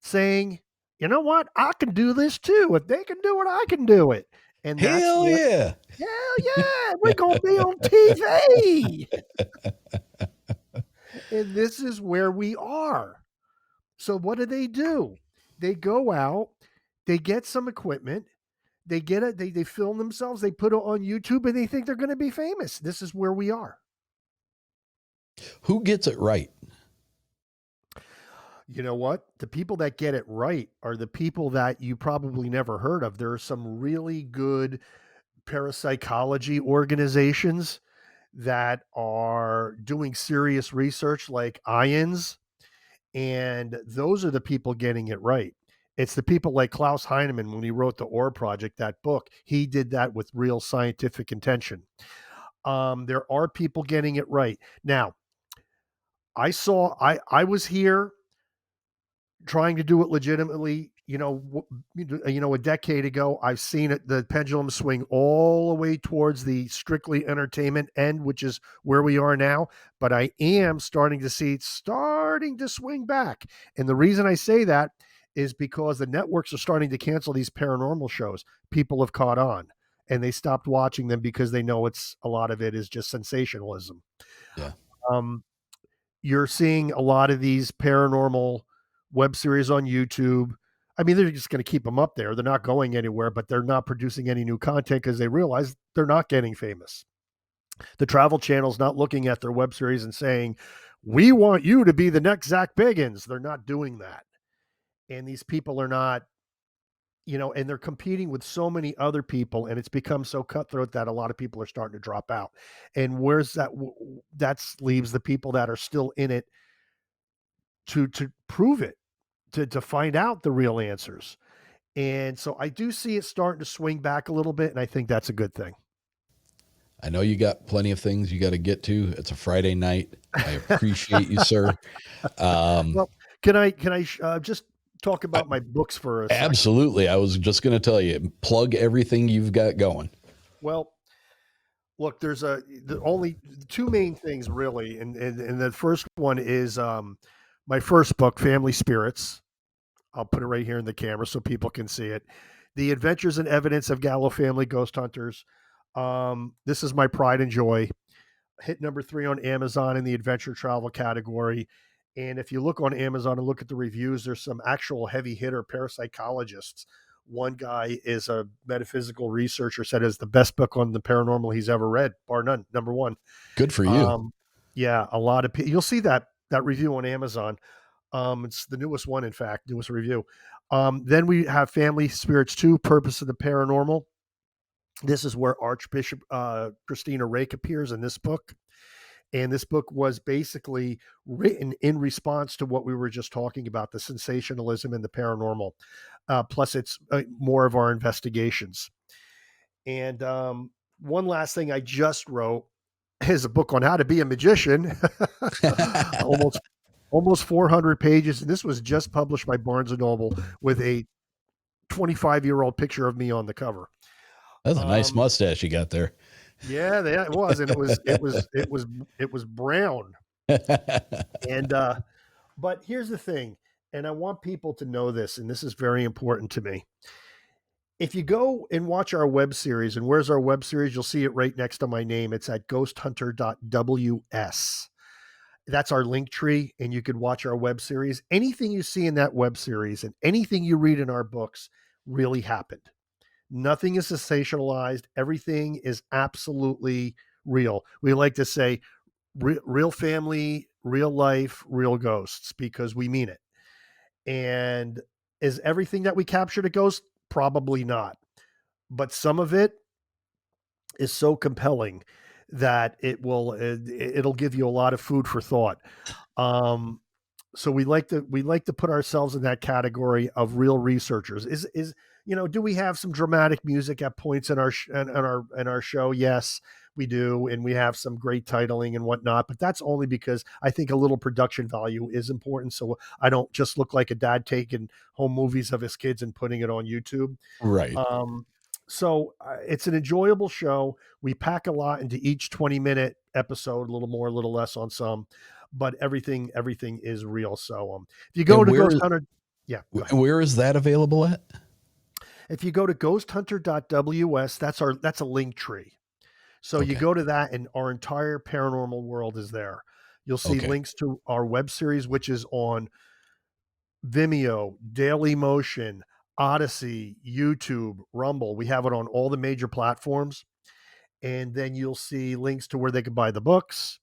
Speaker 2: saying, you know what? I can do this too. If they can do it, I can do it. And that's
Speaker 1: Hell
Speaker 2: what,
Speaker 1: yeah.
Speaker 2: hell yeah, we're going to be on TV. And this is where we are. So what do? They go out, they get some equipment, they get it, they film themselves, they put it on YouTube, and they think they're going to be famous. This is where we are.
Speaker 1: Who gets it right?
Speaker 2: You know what? The people that get it right are the people that you probably never heard of. There are some really good parapsychology organizations that are doing serious research like IONS, and those are the people getting it right. It's the people like Klaus Heinemann when he wrote the Ore Project, that book. He did that with real scientific intention. There are people getting it right. Now, I was here trying to do it legitimately. A decade ago, I've seen it, the pendulum swing all the way towards the strictly entertainment end, which is where we are now. But I am starting to see it starting to swing back. And the reason I say that is because the networks are starting to cancel these paranormal shows. People have caught on and they stopped watching them because they know a lot of it is just sensationalism.
Speaker 1: Yeah.
Speaker 2: Um, you're seeing a lot of these paranormal web series on YouTube. I mean, they're just going to keep them up there. They're not going anywhere, but they're not producing any new content because they realize they're not getting famous. The Travel Channel's not looking at their web series and saying, "We want you to be the next Zach Bagans." They're not doing that. And these people are not, and they're competing with so many other people, and it's become so cutthroat that a lot of people are starting to drop out. And where's that? That leaves the people that are still in it to prove it, to find out the real answers. And so I do see it starting to swing back a little bit, and I think that's a good thing.
Speaker 1: I know you got plenty of things you got to get to. It's a Friday night. I appreciate you, sir.
Speaker 2: Well, can I just talk
Speaker 1: I,
Speaker 2: about my books for a second?
Speaker 1: absolutely. I was just going to tell you, plug everything you've got going.
Speaker 2: Well, look, there's the only two main things really, and the first one is my first book, Family Spirits. I'll put it right here in the camera so people can see it. The Adventures and Evidence of Gallo Family Ghost Hunters. This is my pride and joy. Hit number 3 on Amazon in the adventure travel category. And if you look on Amazon and look at the reviews, there's some actual heavy hitter parapsychologists. One guy is a metaphysical researcher, said it's the best book on the paranormal he's ever read, bar none, number 1.
Speaker 1: Good for you.
Speaker 2: Yeah, a lot of people, you'll see that review on Amazon. It's the newest one, in fact, newest review. Then we have Family Spirits 2, Purpose of the Paranormal. This is where Archbishop Christina Rake appears in this book. And this book was basically written in response to what we were just talking about, the sensationalism and the paranormal. Plus, it's more of our investigations. And one last thing I just wrote is a book on how to be a magician. almost almost 400 pages. And this was just published by Barnes and Noble with a 25-year-old picture of me on the cover.
Speaker 1: That's a nice mustache you got there.
Speaker 2: Yeah, it was, and it was brown. And but here's the thing, and I want people to know this, and this is very important to me. If you go and watch our web series, and where's our web series? You'll see it right next to my name. It's at ghosthunter.ws. That's our link tree, and you can watch our web series. Anything you see in that web series and anything you read in our books really happened. Nothing is sensationalized. Everything is absolutely real. We like to say real family, real life, real ghosts, because we mean it. And is everything that we captured a ghost? Probably not. But some of it is so compelling that it'll give you a lot of food for thought. Um, so we like to put ourselves in that category of real researchers. Is do we have some dramatic music at points in our show? Yes, we do, and we have some great titling and whatnot. But that's only because I think a little production value is important. So I don't just look like a dad taking home movies of his kids and putting it on YouTube.
Speaker 1: Right.
Speaker 2: So it's an enjoyable show. We pack a lot into each 20-minute episode, a little more, a little less on some, but everything is real. So if you go
Speaker 1: And
Speaker 2: to Ghost Hunter, yeah, go ahead.
Speaker 1: where is that available at?
Speaker 2: If you go to ghosthunter.ws, that's a link tree. So you
Speaker 1: Okay.
Speaker 2: go to that, and our entire paranormal world is there. You'll see
Speaker 1: Okay.
Speaker 2: links to our web series, which is on Vimeo, Daily Motion, Odyssey, YouTube, Rumble. We have it on all the major platforms. And then you'll see links to where they can buy the books,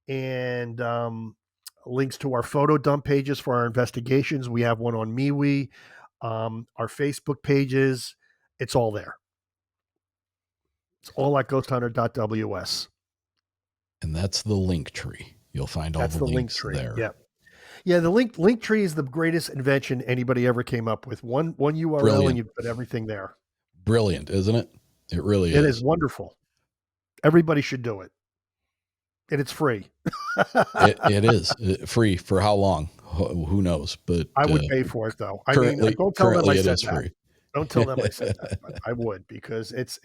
Speaker 2: and links to our photo dump pages for our investigations. We have one on MeWe, our Facebook pages. It's all there. It's all at ghosthunter.ws.
Speaker 1: And that's the link tree. You'll find all
Speaker 2: That's
Speaker 1: the
Speaker 2: the link
Speaker 1: links
Speaker 2: tree.
Speaker 1: there.
Speaker 2: Yeah. Yeah, the link tree is the greatest invention anybody ever came up with. One URL and
Speaker 1: Brilliant.
Speaker 2: you've got everything there.
Speaker 1: Brilliant, isn't it? It really
Speaker 2: It is
Speaker 1: is.
Speaker 2: wonderful. Everybody should do it. And it's free.
Speaker 1: It is free for how long? who knows? But
Speaker 2: I would pay for it though. I mean,
Speaker 1: currently,
Speaker 2: don't tell them I
Speaker 1: currently it
Speaker 2: said
Speaker 1: is
Speaker 2: that.
Speaker 1: free.
Speaker 2: Don't tell them I said that, but I would because it's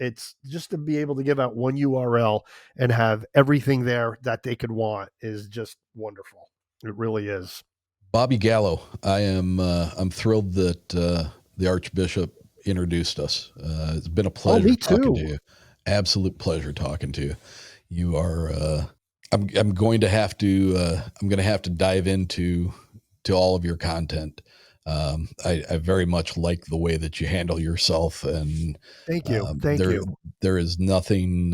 Speaker 2: just to be able to give out one URL and have everything there that they could want is just wonderful. It really is.
Speaker 1: Bobby Gallo, I'm thrilled that the Archbishop introduced us. It's been a
Speaker 2: Oh,
Speaker 1: pleasure
Speaker 2: me
Speaker 1: talking to
Speaker 2: too.
Speaker 1: you. Absolute pleasure talking to you. You are. I'm going to have to. I'm going to have to dive into all of your content. I very much like the way that you handle yourself, and
Speaker 2: Thank you. Thank
Speaker 1: there
Speaker 2: you.
Speaker 1: there is nothing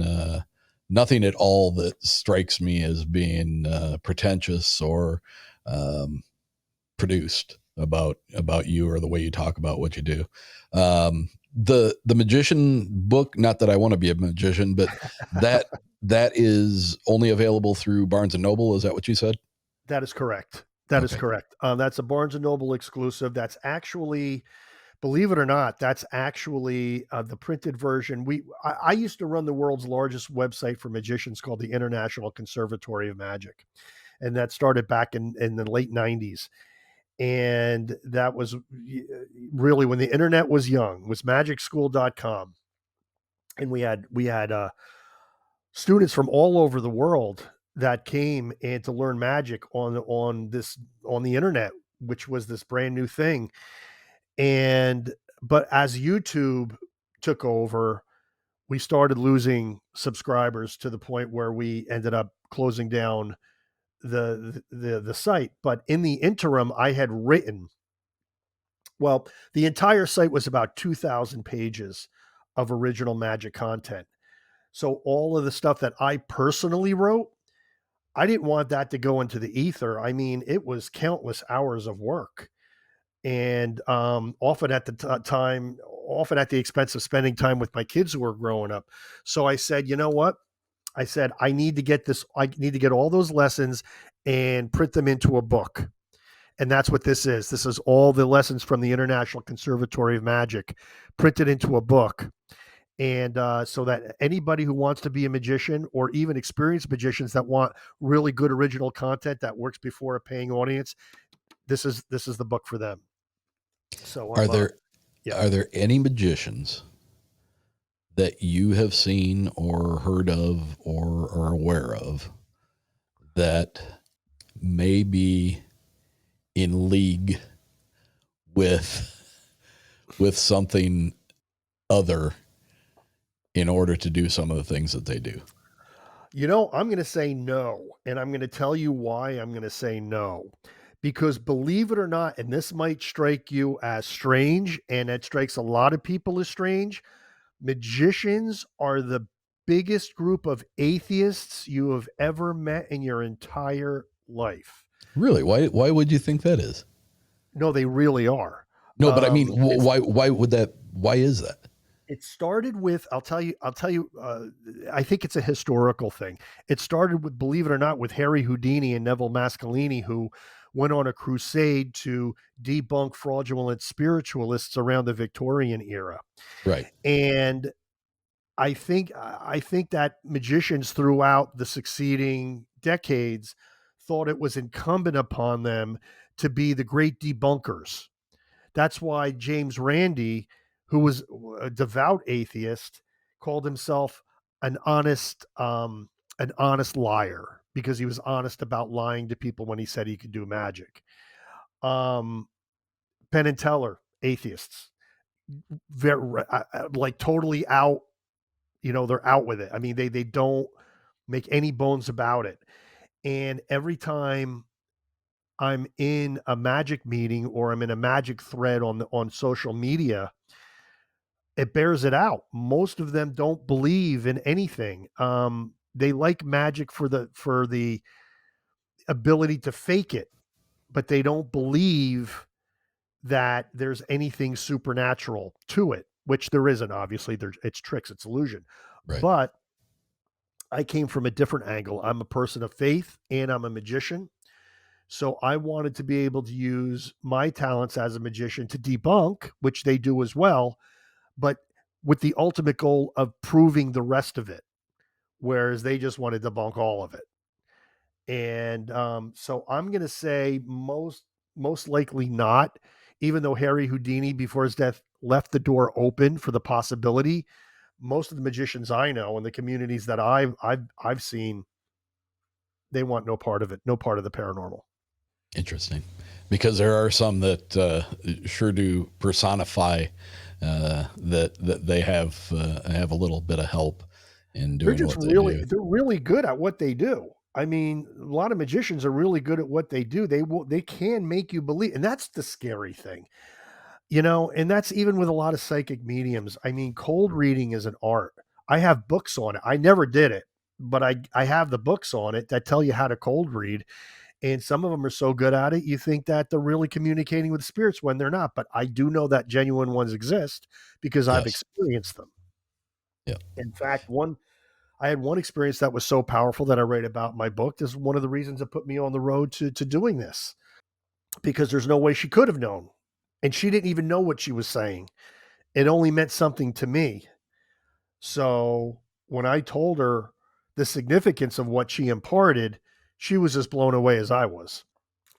Speaker 1: nothing at all that strikes me as being pretentious or um, produced about you or the way you talk about what you do. The magician book, not that I want to be a magician, but that that is only available through Barnes and Noble. Is that what you said?
Speaker 2: That is correct. That is
Speaker 1: Okay.
Speaker 2: correct. That's a Barnes and Noble exclusive. That's actually, believe it or not, that's actually the printed version. I used to run the world's largest website for magicians called the International Conservatory of Magic, and that started back in the late '90s. And that was really when the internet was young. Was magicschool.com, and we had students from all over the world that came and to learn magic on the internet, which was this brand new thing. And but as YouTube took over, we started losing subscribers to the point where we ended up closing down the site. But in the interim, I had written, well, the entire site was about 2,000 pages of original magic content. So all of the stuff that I personally wrote, I didn't want that to go into the ether. I mean, it was countless hours of work, and often at the time, often at the expense of spending time with my kids who were growing up. So I said, you know what? I said, I need to get this. I need to get all those lessons and print them into a book. And that's what this is. This is all the lessons from the International Conservatory of Magic printed into a book. And so that anybody who wants to be a magician or even experienced magicians that want really good original content that works before a paying audience, this is the book for them. So
Speaker 1: Are
Speaker 2: I'm
Speaker 1: there
Speaker 2: yeah.
Speaker 1: are there any magicians that you have seen or heard of or are aware of that may be in league with something other in order to do some of the things that they do?
Speaker 2: You know, I'm going to say no. And I'm going to tell you why I'm going to say no. Because believe it or not, and this might strike you as strange, and it strikes a lot of people as strange, magicians are the biggest group of atheists you have ever met in your entire life.
Speaker 1: Really? Why would you think that is?
Speaker 2: No, they really are.
Speaker 1: No, but I mean,
Speaker 2: It's
Speaker 1: why would that? Why is that?
Speaker 2: It started with, I'll tell you, I think it's a historical thing. It started with, believe it or not, with Harry Houdini and Neville Mascalini, who went on a crusade to debunk fraudulent spiritualists around the Victorian era.
Speaker 1: Right.
Speaker 2: And I think that magicians throughout the succeeding decades thought it was incumbent upon them to be the great debunkers. That's why James Randi, who was a devout atheist, called himself an honest an honest liar because he was honest about lying to people when he said he could do magic. Um, Penn and Teller, atheists, very like totally out. You know, they're out with it. I mean, they don't make any bones about it. And every time I'm in a magic meeting or I'm in a magic thread on social media, it bears it out. Most of them don't believe in anything. They like magic for the ability to fake it, but they don't believe that there's anything supernatural to it, which there isn't. Obviously, there's it's tricks, it's illusion.
Speaker 1: Right.
Speaker 2: But I came from a different angle. I'm a person of faith and I'm a magician. So I wanted to be able to use my talents as a magician to debunk, which they do as well, but with the ultimate goal of proving the rest of it, whereas they just want to debunk all of it. And so I'm going to say most. most likely not, even though Harry Houdini, before his death, left the door open for the possibility. Most of the magicians I know and the communities that I've seen, they want no part of it, no part of the paranormal.
Speaker 1: Interesting, because there are some that sure do personify that they have a little bit of help in
Speaker 2: They're
Speaker 1: doing
Speaker 2: just
Speaker 1: what they do.
Speaker 2: they're really good at what they do. I mean, a lot of magicians are really good at what they do. They can make you believe, and that's the scary thing. And that's even with a lot of psychic mediums. I mean, cold reading is an art. I have books on it. I never did it, but I have the books on it that tell you how to cold read. And some of them are so good at it, you think that they're really communicating with spirits when they're not. But I do know that genuine ones exist because I've
Speaker 1: Yes.
Speaker 2: experienced them.
Speaker 1: Yeah.
Speaker 2: In fact, I had one experience that was so powerful that I write about in my book. This is one of the reasons that put me on the road to doing this, because there's no way she could have known. And she didn't even know what she was saying. It only meant something to me. So when I told her the significance of what she imparted, she was as blown away as I was.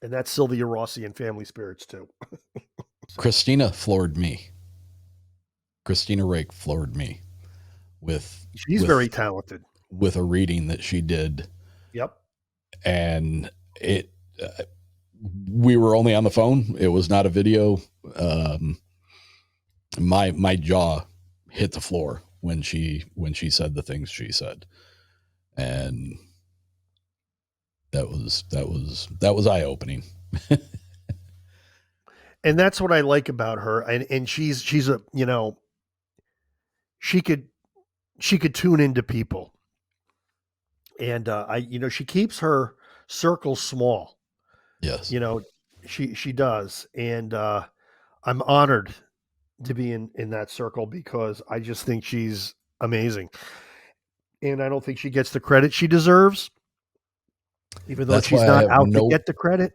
Speaker 2: And that's Sylvia Rossi and Family Spirits too. So
Speaker 1: Christina floored me. Christina Rake floored me with
Speaker 2: she's very
Speaker 1: with
Speaker 2: talented.
Speaker 1: with a reading that she did,
Speaker 2: Yep.
Speaker 1: and it. We were only on the phone. It was not a video. Um, my jaw hit the floor when she said the things she said, and that was eye opening.
Speaker 2: And that's what I like about her. And she's a, she could she could tune into people. And she keeps her circle small.
Speaker 1: Yes,
Speaker 2: You know, she does. And I'm honored to be in that circle because I just think she's amazing. And I don't think she gets the credit she deserves, even though
Speaker 1: that's
Speaker 2: she's
Speaker 1: why I
Speaker 2: not
Speaker 1: have
Speaker 2: out to
Speaker 1: no
Speaker 2: get the credit.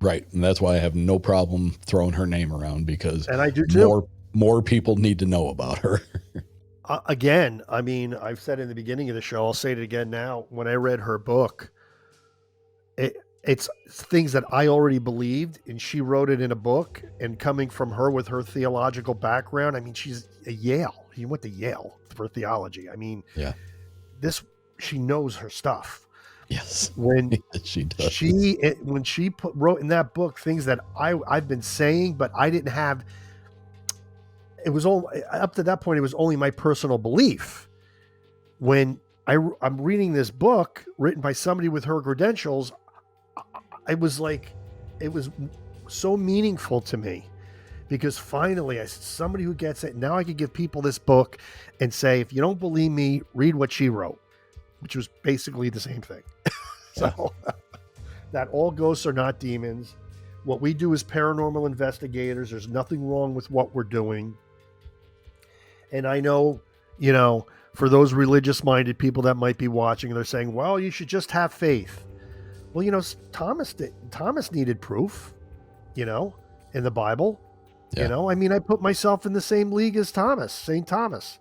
Speaker 1: right, and that's why I have no problem throwing her name around, because
Speaker 2: And I do too.
Speaker 1: more people need to know about her.
Speaker 2: Again, I mean, I've said in the beginning of the show, I'll say it again now. When I read her book, it's things that I already believed, and she wrote it in a book. And coming from her with her theological background, I mean, she's a Yale. She went to Yale for theology. I mean,
Speaker 1: Yeah.
Speaker 2: this she knows her stuff.
Speaker 1: Yes.
Speaker 2: When
Speaker 1: She does.
Speaker 2: when she wrote in that book things that I've been saying, but I didn't have. It was all up to that point. It was only my personal belief. When I'm reading this book written by somebody with her credentials, I was like, it was so meaningful to me because finally I said, somebody who gets it. Now I could give people this book and say, if you don't believe me, read what she wrote, which was basically the same thing.
Speaker 1: Yeah.
Speaker 2: So that all ghosts are not demons. What we do is paranormal investigators. There's nothing wrong with what we're doing. And I know, for those religious minded people that might be watching, they're saying, well, you should just have faith. Well, Thomas needed proof, in the Bible.
Speaker 1: Yeah.
Speaker 2: I mean, I put myself in the same league as Thomas, St. Thomas.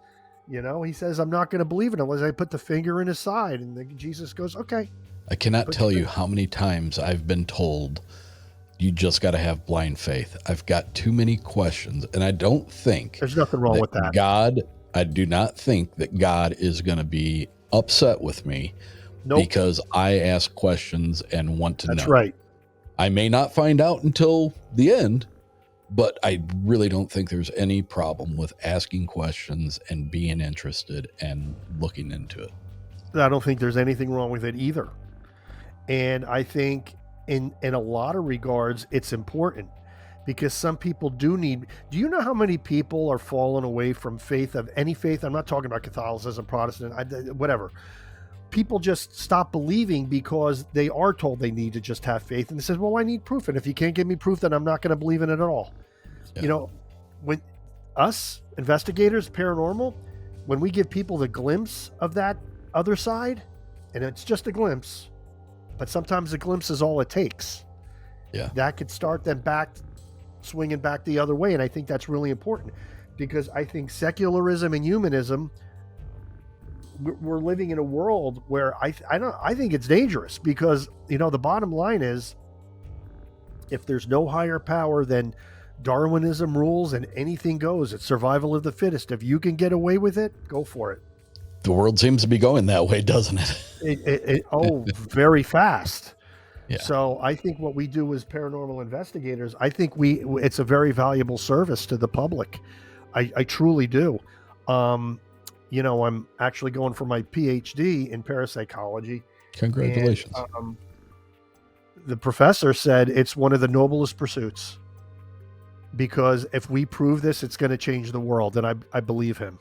Speaker 2: He says, I'm not going to believe it unless I put the finger in his side. And Jesus goes, okay.
Speaker 1: I cannot tell you how many times I've been told you just got to have blind faith. I've got too many questions, and I don't think
Speaker 2: There's nothing wrong with that.
Speaker 1: I do not think that God is going to be upset with me because I ask questions and want to know.
Speaker 2: That's right.
Speaker 1: I may not find out until the end, but I really don't think there's any problem with asking questions and being interested and looking into it.
Speaker 2: I don't think there's anything wrong with it either. And I think in a lot of regards, it's important because some people do you know how many people are falling away from faith, of any faith? I'm not talking about Catholicism, Protestant, whatever. People just stop believing because they are told they need to just have faith. And they says, well, I need proof. And if you can't give me proof, then I'm not going to believe in it at all.
Speaker 1: Yeah.
Speaker 2: When us investigators, paranormal, when we give people the glimpse of that other side, and it's just a glimpse, but sometimes a glimpse is all it takes.
Speaker 1: Yeah.
Speaker 2: That could start them swinging back the other way. And I think that's really important because I think secularism and humanism, we're living in a world where I think it's dangerous because, the bottom line is If there's no higher power, then Darwinism rules and anything goes. It's survival of the fittest. If you can get away with it, go for it.
Speaker 1: The world seems to be going that way, doesn't it?
Speaker 2: Very fast.
Speaker 1: Yeah.
Speaker 2: So I think what we do as paranormal investigators, I think it's a very valuable service to the public. I truly do. I'm actually going for my PhD in parapsychology.
Speaker 1: Congratulations.
Speaker 2: And the professor said it's one of the noblest pursuits, because if we prove this, it's going to change the world. And I believe him.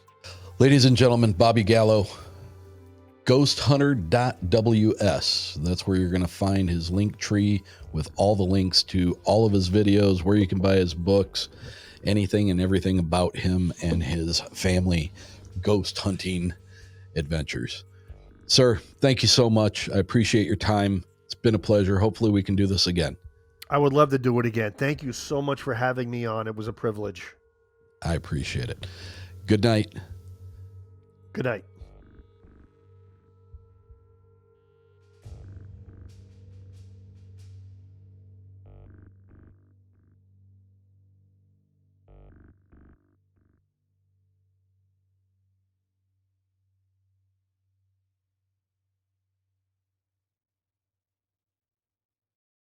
Speaker 1: Ladies and gentlemen, Bobby Gallo, ghosthunter.ws. That's where you're going to find his link tree with all the links to all of his videos, where you can buy his books, anything and everything about him and his family ghost hunting adventures. Sir, thank you so much. I appreciate your time. It's been a pleasure. Hopefully we can do this again.
Speaker 2: I would love to do it again. Thank you so much for having me on. It was a privilege.
Speaker 1: I appreciate it. Good night.
Speaker 2: Good night.